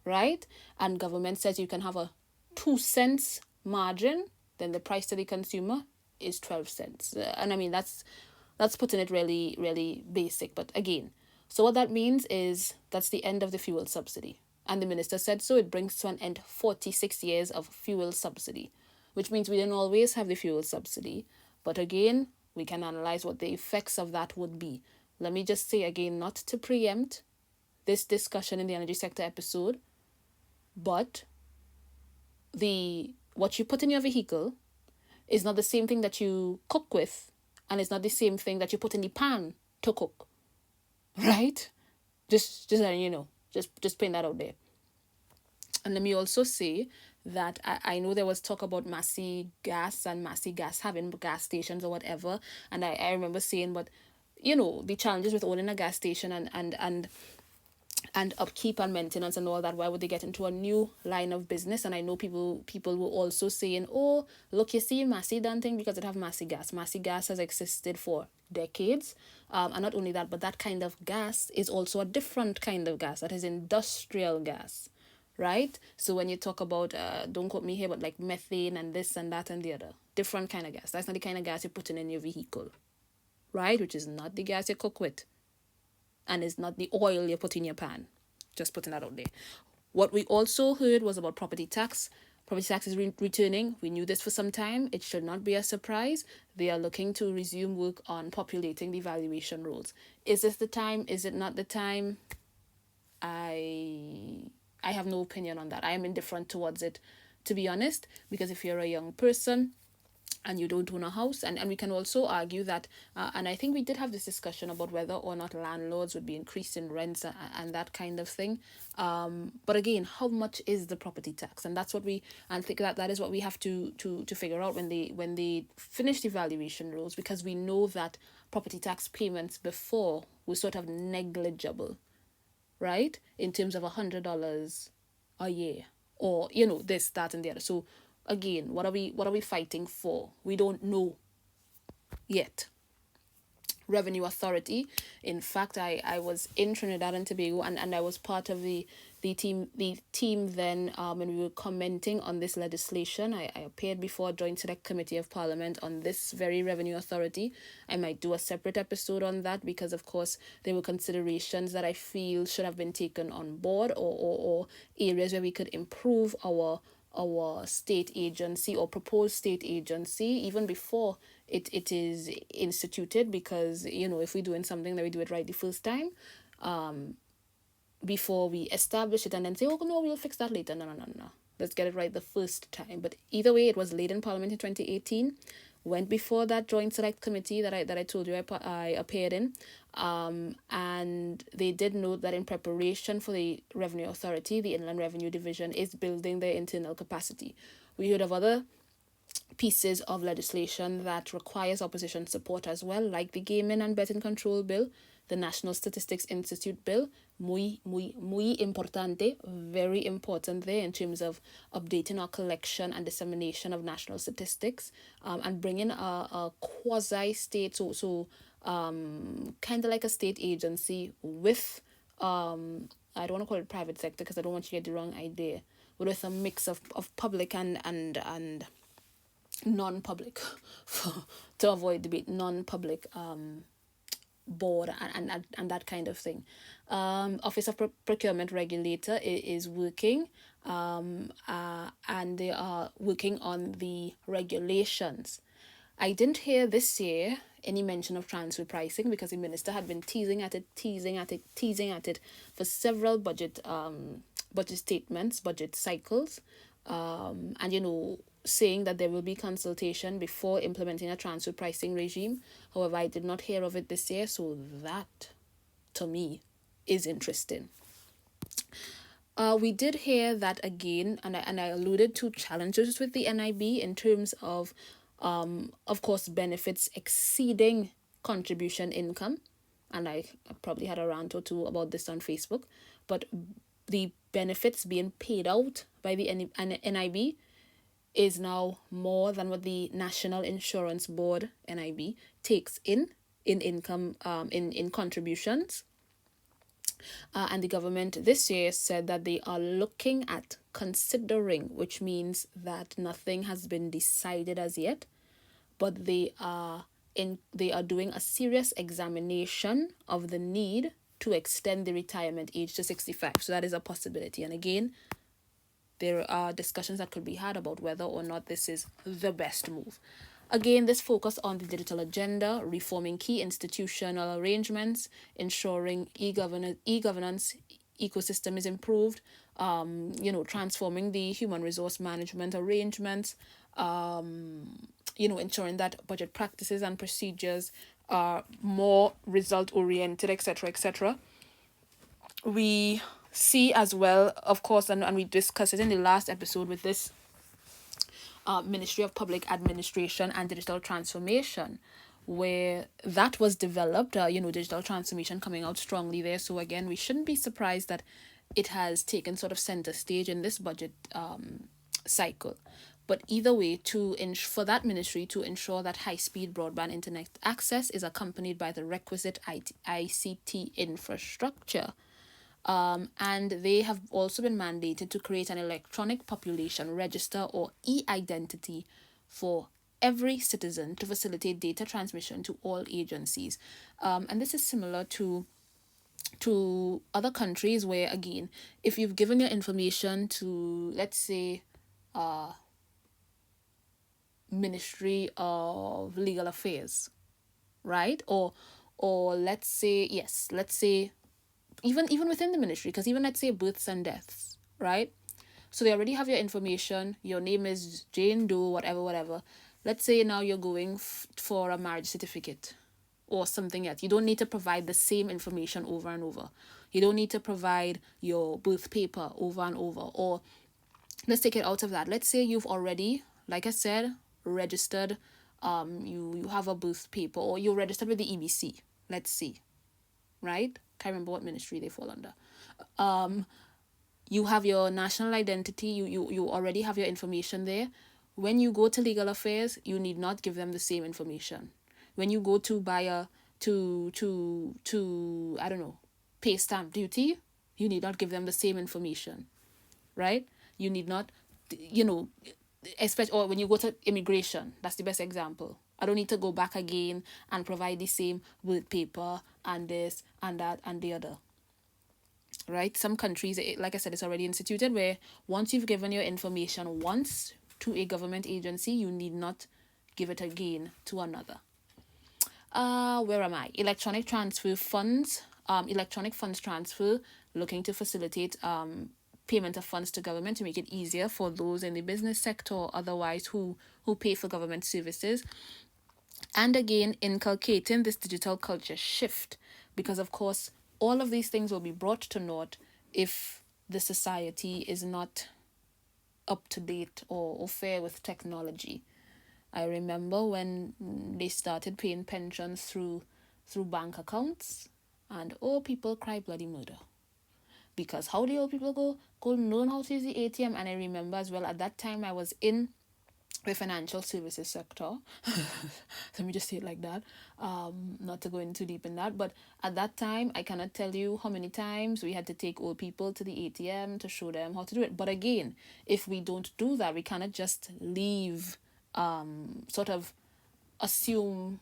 right? And government says you can have a 2 cents margin, then the price to the consumer is 12 cents. And I mean, that's putting it really, really basic. But again, So what that means is that's the end of the fuel subsidy. And the minister said so. It brings to an end 46 years of fuel subsidy, which means we didn't always have the fuel subsidy. But again, we can analyze what the effects of that would be. Let me just say again, not to preempt this discussion in the energy sector episode, but what you put in your vehicle is not the same thing that you cook with, and it's not the same thing that you put in the pan to cook, right? Just letting you know, just putting that out there. And let me also say that I know there was talk about Massy Gas and Massy Gas having gas stations or whatever, and I remember saying, but the challenges with owning a gas station and upkeep and maintenance and all that, why would they get into a new line of business? And I know people were also saying, oh, look, you see Massy done thing because it have Massy Gas. Massy Gas has existed for decades, and not only that, but that kind of gas is also a different kind of gas, that is industrial gas, right? So when you talk about don't quote me here, but like methane and this and that and the other, different kind of gas. That's not the kind of gas you're putting in your vehicle, right? Which is not the gas you cook with, and it's not the oil you put in your pan. Just putting that out there. What we also heard was about property tax. Property tax is returning. We knew this for some time. It should not be a surprise. They are looking to resume work on populating the valuation rolls. Is this the time? Is it not the time? I have no opinion on that. I am indifferent towards it, to be honest, because if you're a young person and you don't own a house, and we can also argue that, and I think we did have this discussion about whether or not landlords would be increasing rents and that kind of thing. But again, how much is the property tax? And that's what I think that is what we have to figure out when they finish the valuation rules, because we know that property tax payments before were sort of negligible, right? In terms of $100 a year, or this, that, and the other. So again, what are we fighting for? We don't know yet. Revenue Authority. In fact, I was in Trinidad and Tobago, and I was part of the team then, when we were commenting on this legislation. I appeared before a Joint Select Committee of Parliament on this very Revenue Authority. I might do a separate episode on that, because of course there were considerations that I feel should have been taken on board, or areas where we could improve our state agency or proposed state agency even before it is instituted, because if we're doing something, that we do it right the first time, before we establish it and then say, oh no, we'll fix that later. No, let's get it right the first time. But either way, it was laid in Parliament in 2018, went before that Joint Select Committee that I told you I appeared in, and they did note that in preparation for the Revenue Authority, the Inland Revenue Division is building their internal capacity. We heard of other pieces of legislation that requires opposition support as well, like the Gaming and Betting Control Bill, the National Statistics Institute Bill, muy importante, very important there in terms of updating our collection and dissemination of national statistics, and bringing a quasi-state, so kind of like a state agency with, I don't want to call it private sector because I don't want you to get the wrong idea, but with a mix of public and non-public, to avoid debate, non-public board and that kind of thing. Office of Procurement Regulator is working, and they are working on the regulations. I didn't hear this year any mention of transfer pricing, because the minister had been teasing at it for several budget statements, budget cycles, and saying that there will be consultation before implementing a transfer pricing regime. However, I did not hear of it this year, so that, to me, is interesting. We did hear that again, and I alluded to challenges with the NIB in terms of course, benefits exceeding contribution income, and I probably had a rant or two about this on Facebook, but the benefits being paid out by the NIB is now more than what the National Insurance Board, NIB, takes in income, in contributions. And the government this year said that they are looking at considering, which means that nothing has been decided as yet, but they are doing a serious examination of the need to extend the retirement age to 65. So that is a possibility. And again, there are discussions that could be had about whether or not this is the best move. Again, this focus on the digital agenda, reforming key institutional arrangements, ensuring e-governance ecosystem is improved, transforming the human resource management arrangements, ensuring that budget practices and procedures are more result oriented, etc., etc. We see as well, of course, and we discussed it in the last episode with this Ministry of Public Administration and Digital Transformation, where that was developed, digital transformation coming out strongly there. So again, we shouldn't be surprised that it has taken sort of center stage in this budget cycle. But either way, for that ministry to ensure that high-speed broadband internet access is accompanied by the requisite ICT infrastructure. And they have also been mandated to create an electronic population register or e-identity for every citizen to facilitate data transmission to all agencies. And this is similar to other countries where, again, if you've given your information to, let's say, Ministry of Legal Affairs, right? Or let's say even within the ministry, because even let's say births and deaths, right? So they already have your information. Your name is Jane Doe, whatever. Let's say now you're going for a marriage certificate or something else. You don't need to provide the same information over and over. You don't need to provide your birth paper over and over. Or let's take it out of that. Let's say you've already, like I said, registered, you have a birth paper, or you're registered with the EBC, let's see, right? Can't remember what ministry they fall under. You have your national identity, you already have your information there. When you go to legal affairs, you need not give them the same information. When you go to buy I don't know, pay stamp duty, you need not give them the same information, right? You need not, especially, or when you go to immigration, that's the best example. I don't need to go back again and provide the same birth paper and this and that and the other, right? Some countries, like I said, it's already instituted where once you've given your information once to a government agency, you need not give it again to another. Where am I? Electronic funds transfer, looking to facilitate payment of funds to government to make it easier for those in the business sector or otherwise who pay for government services. And again, inculcating this digital culture shift, because of course all of these things will be brought to naught if the society is not up to date or fair with technology. I remember when they started paying pensions through bank accounts, and people cry bloody murder. Because how the old people go learn how to use the ATM? And I remember as well, at that time I was in the financial services sector. Let me just say it like that. Not to go in too deep in that, but at that time I cannot tell you how many times we had to take old people to the ATM to show them how to do it. But again, if we don't do that, we cannot just leave, sort of assume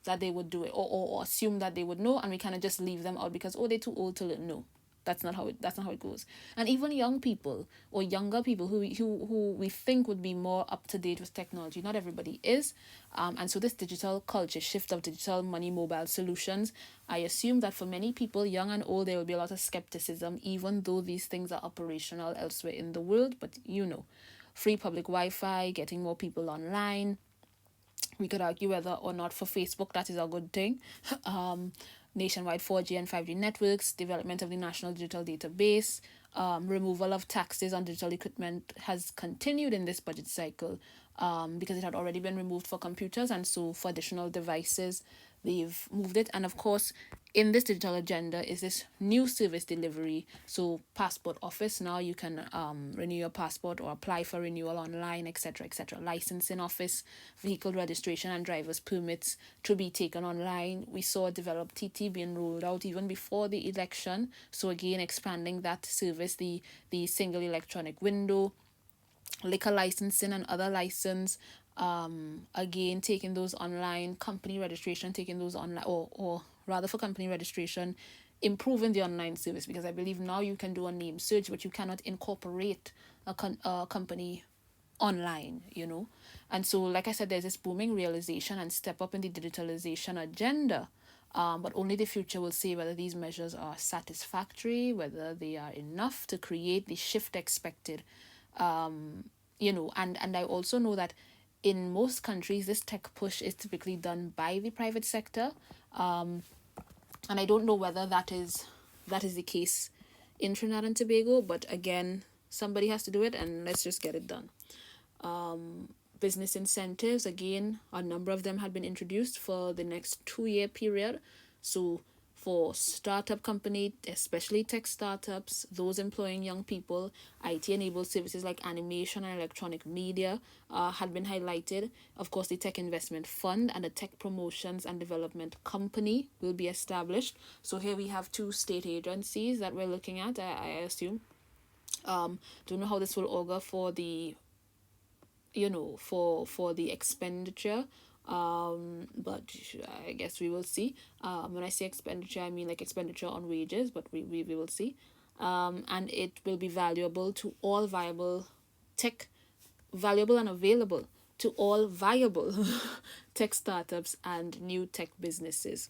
that they would do it, or assume that they would know, and we cannot just leave them out because they're too old to learn. No. That's not how it goes. And even young people or younger people who we think would be more up to date with technology, not everybody is. And so this digital culture shift of digital money mobile solutions, I assume that for many people, young and old, there will be a lot of skepticism, even though these things are operational elsewhere in the world. But free public Wi-Fi, getting more people online. We could argue whether or not for Facebook that is a good thing. Nationwide 4G and 5G networks, development of the National Digital Database, removal of taxes on digital equipment has continued in this budget cycle, because it had already been removed for computers, and so for additional devices they've moved it. And of course, in this digital agenda is this new service delivery. So passport office, now you can renew your passport or apply for renewal online, etc., etc. Licensing office, vehicle registration and driver's permits to be taken online. We saw developed TT being rolled out even before the election, so again expanding that service, the single electronic window. Liquor licensing and other license, again taking those online. Company registration, taking those online, or rather for company registration, improving the online service, because I believe now you can do a name search, but you cannot incorporate a company online, And so, like I said, there's this booming realization and step up in the digitalization agenda. But only the future will say whether these measures are satisfactory, whether they are enough to create the shift expected. And I also know that in most countries, this tech push is typically done by the private sector. And I don't know whether that is the case in Trinidad and Tobago, but again, somebody has to do it, and let's just get it done. Business incentives, again, a number of them had been introduced for the next 2-year period. So for startup company, especially tech startups, those employing young people, IT-enabled services like animation and electronic media had been highlighted. Of course, the Tech Investment Fund and the Tech Promotions and Development Company will be established. So here we have 2 state agencies that we're looking at, I assume. Don't know how this will augur for the for the expenditure, but I guess we will see. When I say expenditure, I mean like expenditure on wages, but we will see. And it will be valuable and available to all viable tech startups and new tech businesses.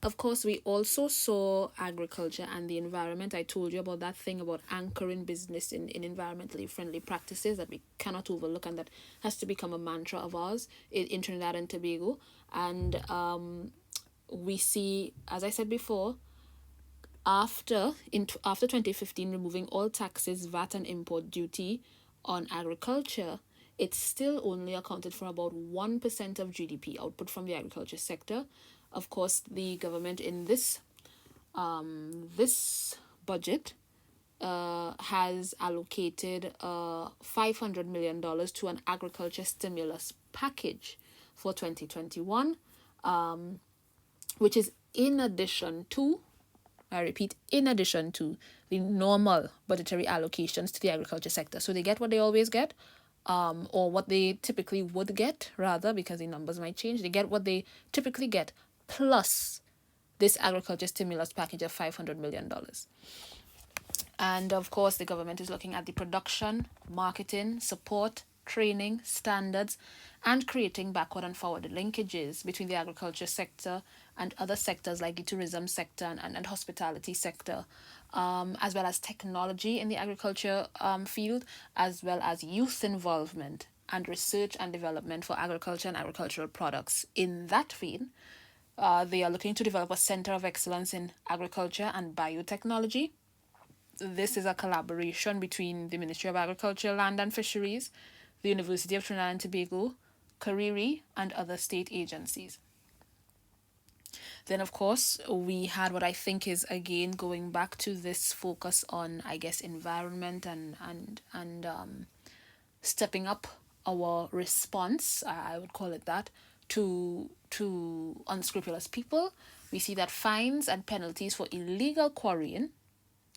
Of course, we also saw agriculture and the environment. I told you about that thing about anchoring business in environmentally friendly practices that we cannot overlook, and that has to become a mantra of ours in Trinidad and Tobago. And we see, as I said before, after 2015 removing all taxes, VAT and import duty on agriculture, it's still only accounted for about 1% of GDP output from the agriculture sector. Of course, the government in this budget has allocated $500 million to an agriculture stimulus package for 2021, which is in addition to, I repeat, in addition to the normal budgetary allocations to the agriculture sector. So they get what they always get, or what they typically would get, rather, because the numbers might change. They get what they typically get, plus this agriculture stimulus package of $500 million. And of course, the government is looking at the production, marketing, support, training, standards, and creating backward and forward linkages between the agriculture sector and other sectors like the tourism sector and hospitality sector, as well as technology in the agriculture field, as well as youth involvement and research and development for agriculture and agricultural products. In that vein, they are looking to develop a center of excellence in agriculture and biotechnology. This is a collaboration between the Ministry of Agriculture, Land and Fisheries, the University of Trinidad and Tobago, Kariri, and other state agencies. Then, of course, we had what I think is, again, going back to this focus on, I guess, environment and stepping up our response, I would call it that, to unscrupulous people. We see that fines and penalties for illegal quarrying,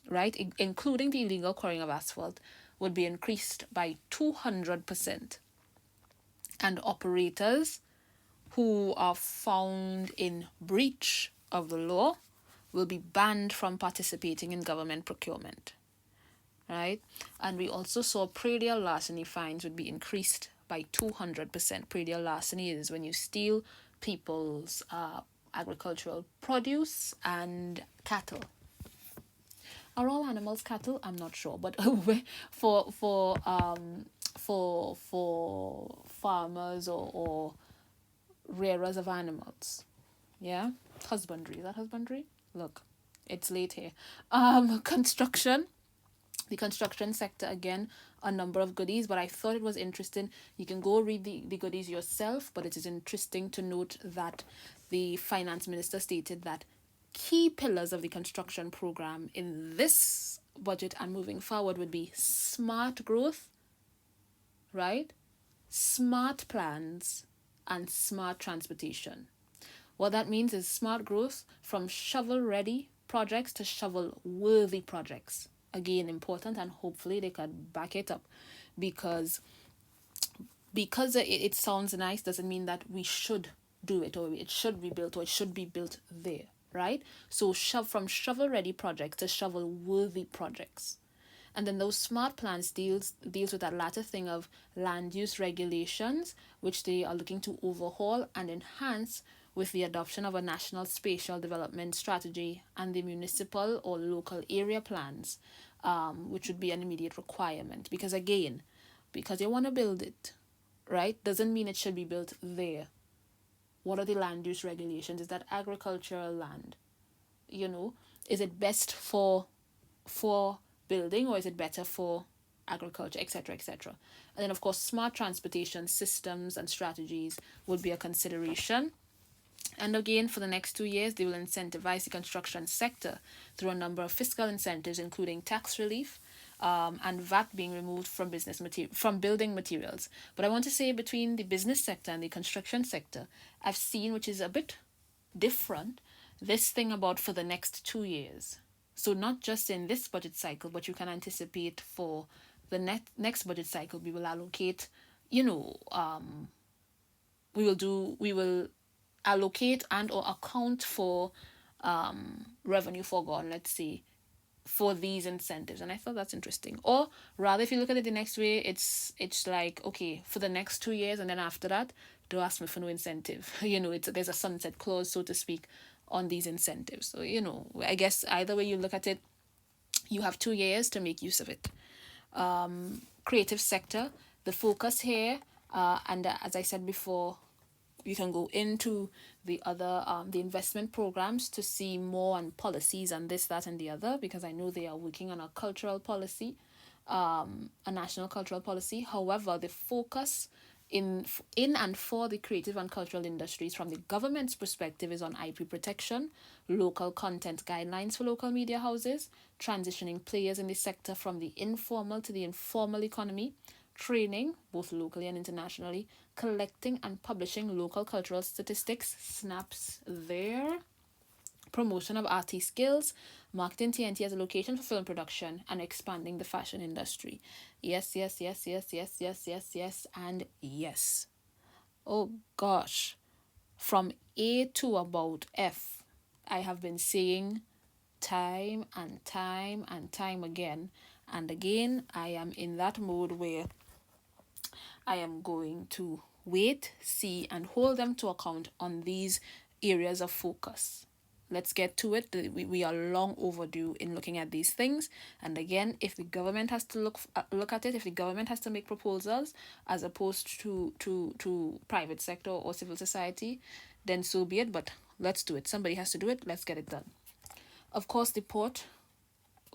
right, including the illegal quarrying of asphalt, would be increased by 200%. And operators who are found in breach of the law will be banned from participating in government procurement, right? And we also saw predial larceny fines would be increased by 200%. Predial larceny is when you steal people's agricultural produce and cattle. Are all animals cattle? I'm not sure, but for farmers or rearers of animals, yeah, husbandry. Is that husbandry? Look, it's late here. Construction. The construction sector, again, a number of goodies, but I thought it was interesting. You can go read the goodies yourself, but it is interesting to note that the finance minister stated that key pillars of the construction program in this budget and moving forward would be smart growth, right? Smart plans and smart transportation. What that means is smart growth from shovel-ready projects to shovel-worthy projects. Again, important, and hopefully they can back it up, because it sounds nice doesn't mean that we should do it, or it should be built, or it should be built there, right? So from shovel-ready projects to shovel-worthy projects. And then those smart plans deals with that latter thing of land use regulations, which they are looking to overhaul and enhance with the adoption of a national spatial development strategy and the municipal or local area plans, which would be an immediate requirement. Because again, because they want to build it, right, doesn't mean it should be built there. What are the land use regulations? Is that agricultural land? You know, is it best for building, or is it better for agriculture, etc., etc.? And then of course smart transportation systems and strategies would be a consideration. And again, for the next 2 years, they will incentivize the construction sector through a number of fiscal incentives, including tax relief, and VAT being removed from from building materials. But I want to say, between the business sector and the construction sector, I've seen, which is a bit different, this thing about for the next 2 years. So not just in this budget cycle, but you can anticipate for the next budget cycle, we will allocate, you know, we will allocate and or account for revenue foregone, let's say, for these incentives. And I thought that's interesting. Or rather, if you look at it the next way, it's like, okay, for the next 2 years, and then after that, don't ask me for no incentive. There's a sunset clause, so to speak, on these incentives. So, I guess either way you look at it, you have 2 years to make use of it. Creative sector, the focus here, and as I said before, you can go into the other the investment programs to see more on policies and this, that, and the other, because I know they are working on a cultural policy, a national cultural policy. However, the focus in and for the creative and cultural industries from the government's perspective is on IP protection, local content guidelines for local media houses, transitioning players in the sector from the informal to the informal economy, training, both locally and internationally, collecting and publishing local cultural statistics, snaps there, promotion of artist skills, marketing TNT as a location for film production, and expanding the fashion industry. Yes, yes, yes, yes, yes, yes, yes, yes, and yes. Oh gosh. From A to about F, I have been saying time and time and time again. And again, I am in that mode where I am going to wait, see, and hold them to account on these areas of focus. Let's get to it. We are long overdue in looking at these things. And again, if the government has to look at it, if the government has to make proposals as opposed to private sector or civil society, then so be it. But let's do it. Somebody has to do it. Let's get it done. Of course, the port.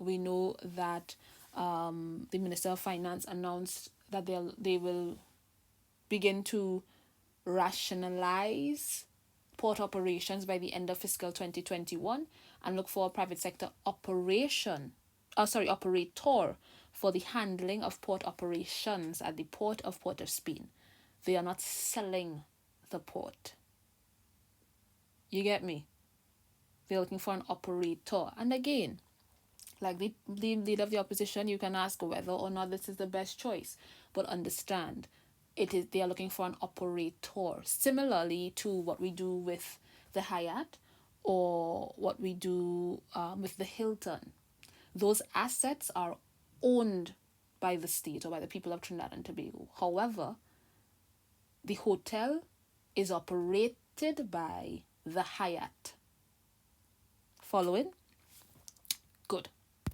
We know that the Minister of Finance announced that they will begin to rationalize port operations by the end of fiscal 2021 and look for a private sector operator for the handling of port operations at the port of Port of Spain. They are not selling the port. You get me? They're looking for an operator. And again, like the leader of the opposition, you can ask whether or not this is the best choice. But understand, they are looking for an operator, similarly to what we do with the Hyatt or what we do with the Hilton. Those assets are owned by the state or by the people of Trinidad and Tobago. However, the hotel is operated by the Hyatt. Following? Good.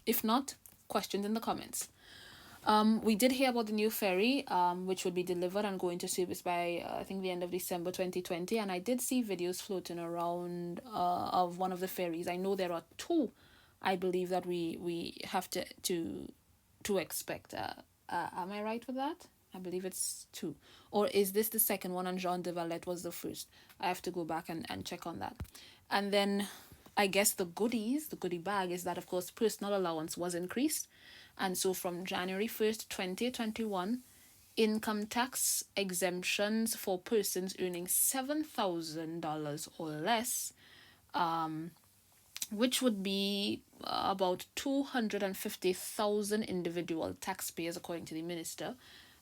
If not, questions in the comments. We did hear about the new ferry, which would be delivered and go into service by, I think, the end of December 2020. And I did see videos floating around of one of the ferries. I know there are two, I believe, that we have to expect. Am I right with that? I believe it's two. Or is this the second one and Jean de Valette was the first? I have to go back and check on that. And then I guess the goodie bag is that, of course, personal allowance was increased. And so from January 1st, 2021, income tax exemptions for persons earning $7,000 or less, which would be about 250,000 individual taxpayers, according to the minister.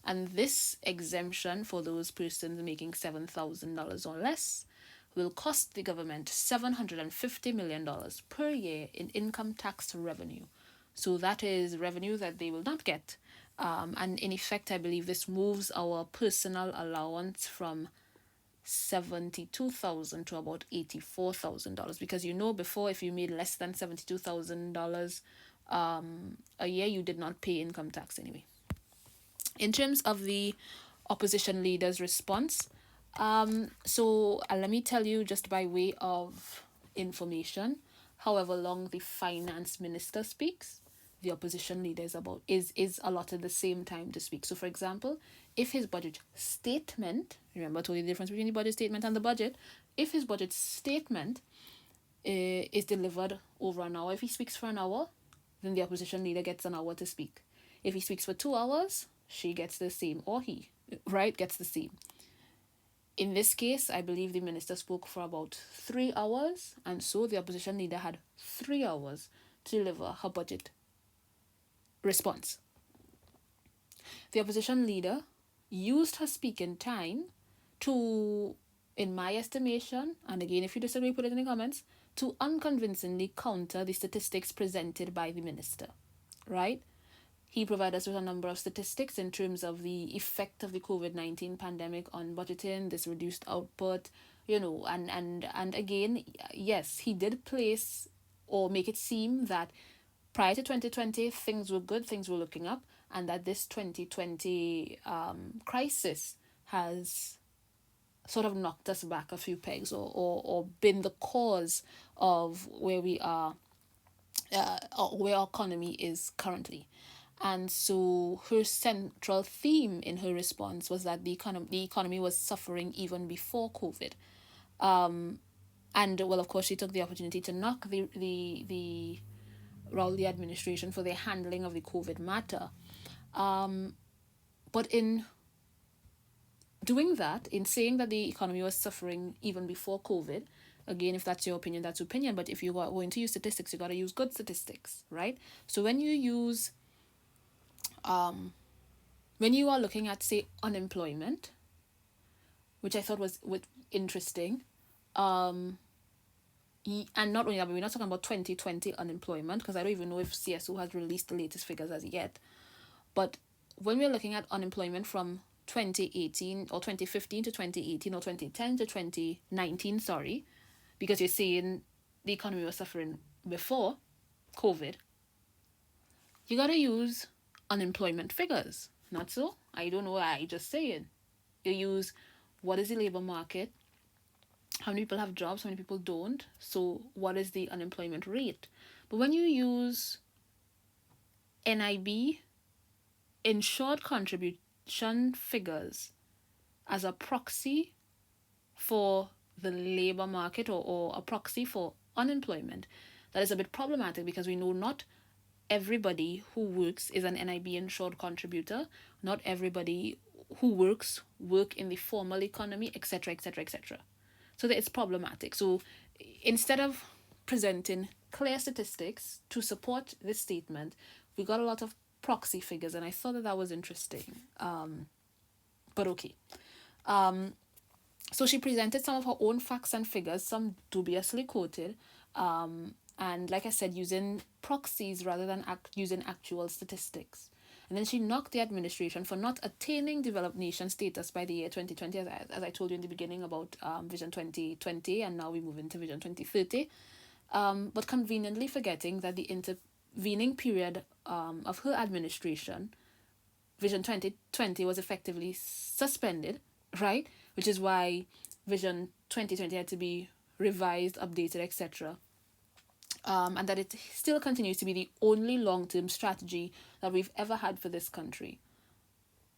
And this exemption for those persons making $7,000 or less will cost the government $750 million per year in income tax revenue. So that is revenue that they will not get. And in effect, I believe this moves our personal allowance from 72,000 to about $84,000, because before, if you made less than $72,000 a year, you did not pay income tax anyway. In terms of the opposition leader's response, let me tell you, just by way of information, however long the finance minister speaks, the opposition leader is allotted the same time to speak. So, for example, if his budget statement, remember I told you the difference between the budget statement and the budget, if his budget statement is delivered over an hour, if he speaks for an hour, then the opposition leader gets an hour to speak. If he speaks for 2 hours, she gets the same, or he, right, gets the same. In this case, I believe the minister spoke for about 3 hours, and so the opposition leader had 3 hours to deliver her budget response. The opposition leader used her speaking time to, in my estimation, and again, if you disagree, put it in the comments, to unconvincingly counter the statistics presented by the minister, right? He provided us with a number of statistics in terms of the effect of the COVID-19 pandemic on budgeting, this reduced output, and again, yes, he did place or make it seem that prior to 2020, things were good, things were looking up, and that this 2020 crisis has sort of knocked us back a few pegs, or been the cause of where we are, or where our economy is currently. And so her central theme in her response was that the economy was suffering even before COVID. And well, of course, she took the opportunity to knock the Rowley administration for their handling of the COVID matter. But in doing that, in saying that the economy was suffering even before COVID, again, if that's your opinion, that's opinion. But if you are going to use statistics, you got to use good statistics, right? So when you use when you are looking at, say, unemployment, which I thought was interesting, and not only that, but we're not talking about 2020 unemployment, because I don't even know if CSO has released the latest figures as yet. But when we're looking at unemployment from 2018 or 2015 to 2018 or 2010 to 2019, because you're saying the economy was suffering before COVID, you got to use unemployment figures. Not so? I don't know why I just saying. You use what is the labor market, how many people have jobs, how many people don't, so what is the unemployment rate. But when you use NIB, insured contribution figures, as a proxy for the labor market, or a proxy for unemployment, that is a bit problematic, because we know not everybody who works is an NIB insured contributor. Not everybody who work in the formal economy, etc., etc., etc. So that it's problematic. So instead of presenting clear statistics to support this statement, we got a lot of proxy figures, and I thought that was interesting. But okay. So she presented some of her own facts and figures, some dubiously quoted, and like I said, using proxies rather than using actual statistics. And then she knocked the administration for not attaining developed nation status by the year 2020, as I told you in the beginning about Vision 2020, and now we move into Vision 2030. But conveniently forgetting that the intervening period of her administration, Vision 2020 was effectively suspended, right? Which is why Vision 2020 had to be revised, updated, etc. And that it still continues to be the only long-term strategy that we've ever had for this country.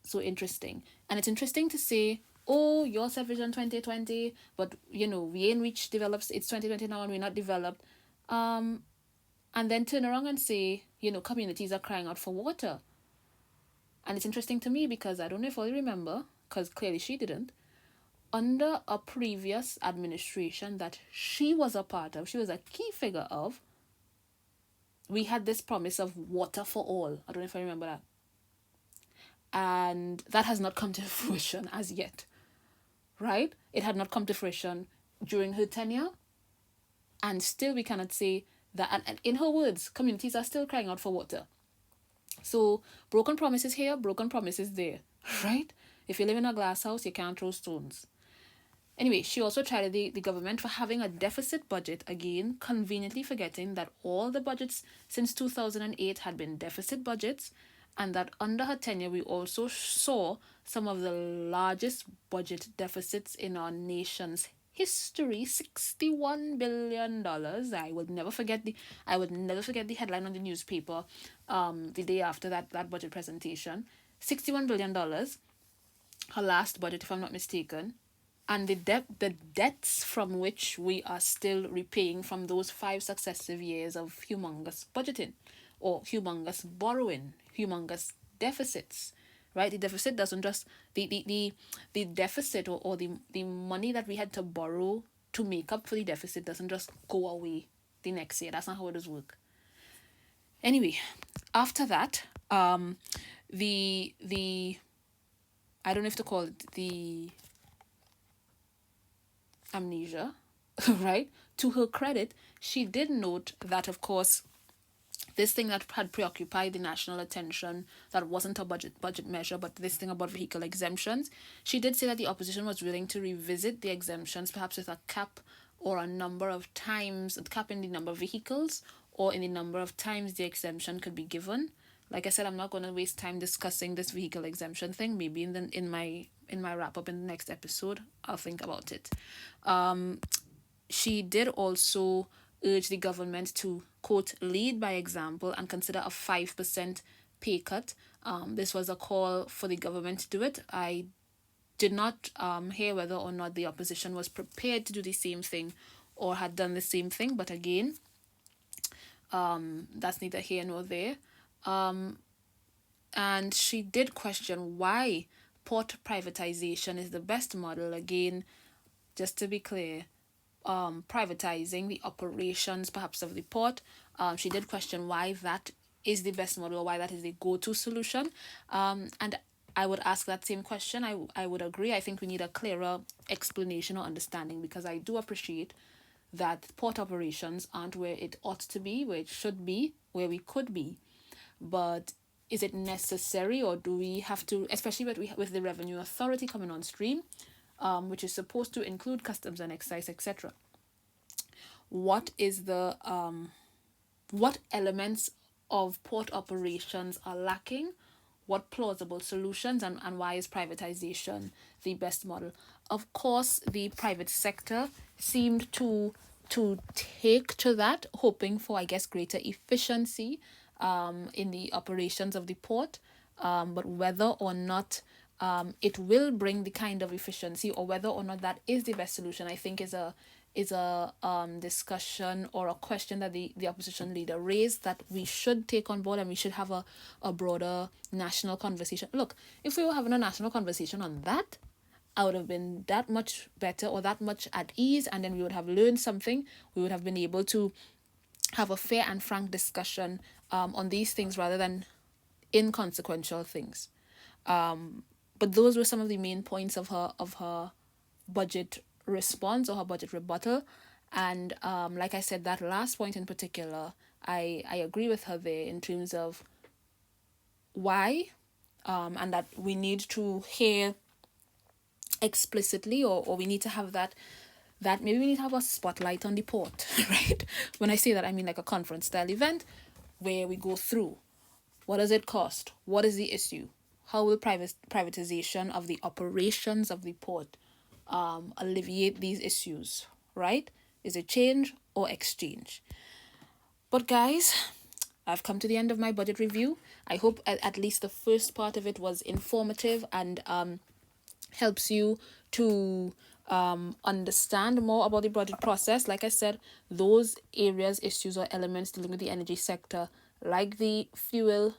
So interesting. And it's interesting to say, oh, yours said Vision 2020, but, we ain't reached developed, it's 2020 now and we're not developed. And then turn around and say, communities are crying out for water. And it's interesting to me because I don't know if I remember, because clearly she didn't, under a previous administration that she was a part of, she was a key figure of, we had this promise of water for all. I don't know if I remember that. And that has not come to fruition as yet, right? It had not come to fruition during her tenure, and still we cannot say that. And in her words, communities are still crying out for water. So broken promises here, broken promises there, right? If you live in a glass house, you can't throw stones. Anyway, she also tried the government for having a deficit budget, again, conveniently forgetting that all the budgets since 2008 had been deficit budgets, and that under her tenure, we also saw some of the largest budget deficits in our nation's history. $61 billion. I would never forget the headline on the newspaper the day after that budget presentation. $61 billion, her last budget, if I'm not mistaken, and the debts from which we are still repaying from those 5 successive years of humongous budgeting or humongous borrowing, humongous deficits. Right? The deficit doesn't just the deficit or the money that we had to borrow to make up for the deficit doesn't just go away the next year. That's not how it does work. Anyway, after that, the I don't know if to call it the amnesia, right? To her credit, she did note that, of course, this thing that had preoccupied the national attention, that wasn't a budget measure, but this thing about vehicle exemptions, she did say that the opposition was willing to revisit the exemptions, perhaps with a cap or a number of times, a cap in the number of vehicles or in the number of times the exemption could be given. Like I said, I'm not going to waste time discussing this vehicle exemption thing. Maybe in my wrap up in the next episode, I'll think about it. She did also urge the government to, quote, lead by example and consider a 5% pay cut. This was a call for the government to do it. I did not hear whether or not the opposition was prepared to do the same thing or had done the same thing. But again, that's neither here nor there. And she did question why port privatization is the best model. Again, just to be clear, privatizing the operations perhaps of the port. She did question why that is the best model or why that is the go-to solution. And I would ask that same question. I would agree. I think we need a clearer explanation or understanding, because I do appreciate that port operations aren't where it ought to be, where it should be, where we could be. But is it necessary, or do we have to, especially with the Revenue Authority coming on stream, which is supposed to include customs and excise, etc. What is the what elements of port operations are lacking? What plausible solutions, and why is privatization the best model? Of course, the private sector seemed to take to that, hoping for, I guess, greater efficiency in the operations of the port. But whether or not it will bring the kind of efficiency, or whether or not that is the best solution, I think is a discussion or a question that the opposition leader raised, that we should take on board, and we should have a broader national conversation. Look, if we were having a national conversation on that, I would have been that much better or that much at ease, and then we would have learned something. We would have been able to have a fair and frank discussion on these things rather than inconsequential things. But those were some of the main points of her budget response or her budget rebuttal. And like I said, that last point in particular, I agree with her there in terms of why, and that we need to hear explicitly, or we need to have that maybe we need to have a spotlight on the port, right? When I say that, I mean like a conference style event where we go through what does it cost, what is the issue, how will privatization of the operations of the port alleviate these issues, right? Is it change or exchange? But guys, I've come to the end of my budget review. I hope at least the first part of it was informative and helps you to understand more about the budget process. Like I said, those areas, issues, or elements dealing with the energy sector, like the fuel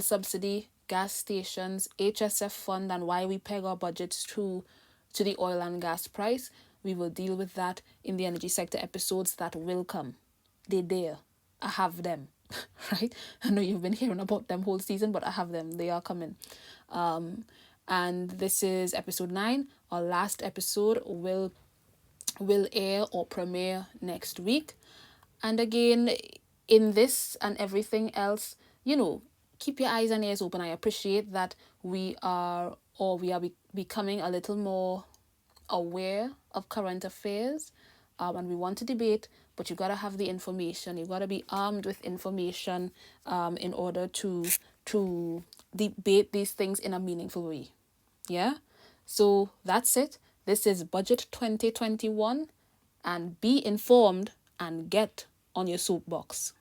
subsidy, gas stations, HSF fund, and why we peg our budgets to the oil and gas price, we will deal with that in the energy sector episodes that will come. They're there. I have them, right? I know you've been hearing about them whole season, but I have them. They are coming. And this is episode 9. Our last episode will will air or premiere next week. And again, in this and everything else, keep your eyes and ears open. I appreciate that we are becoming a little more aware of current affairs, and we want to debate, but you got to have the information. You got to be armed with information in order to debate these things in a meaningful way. Yeah? So that's it. This is Budget 2021, and be informed and get on your soapbox.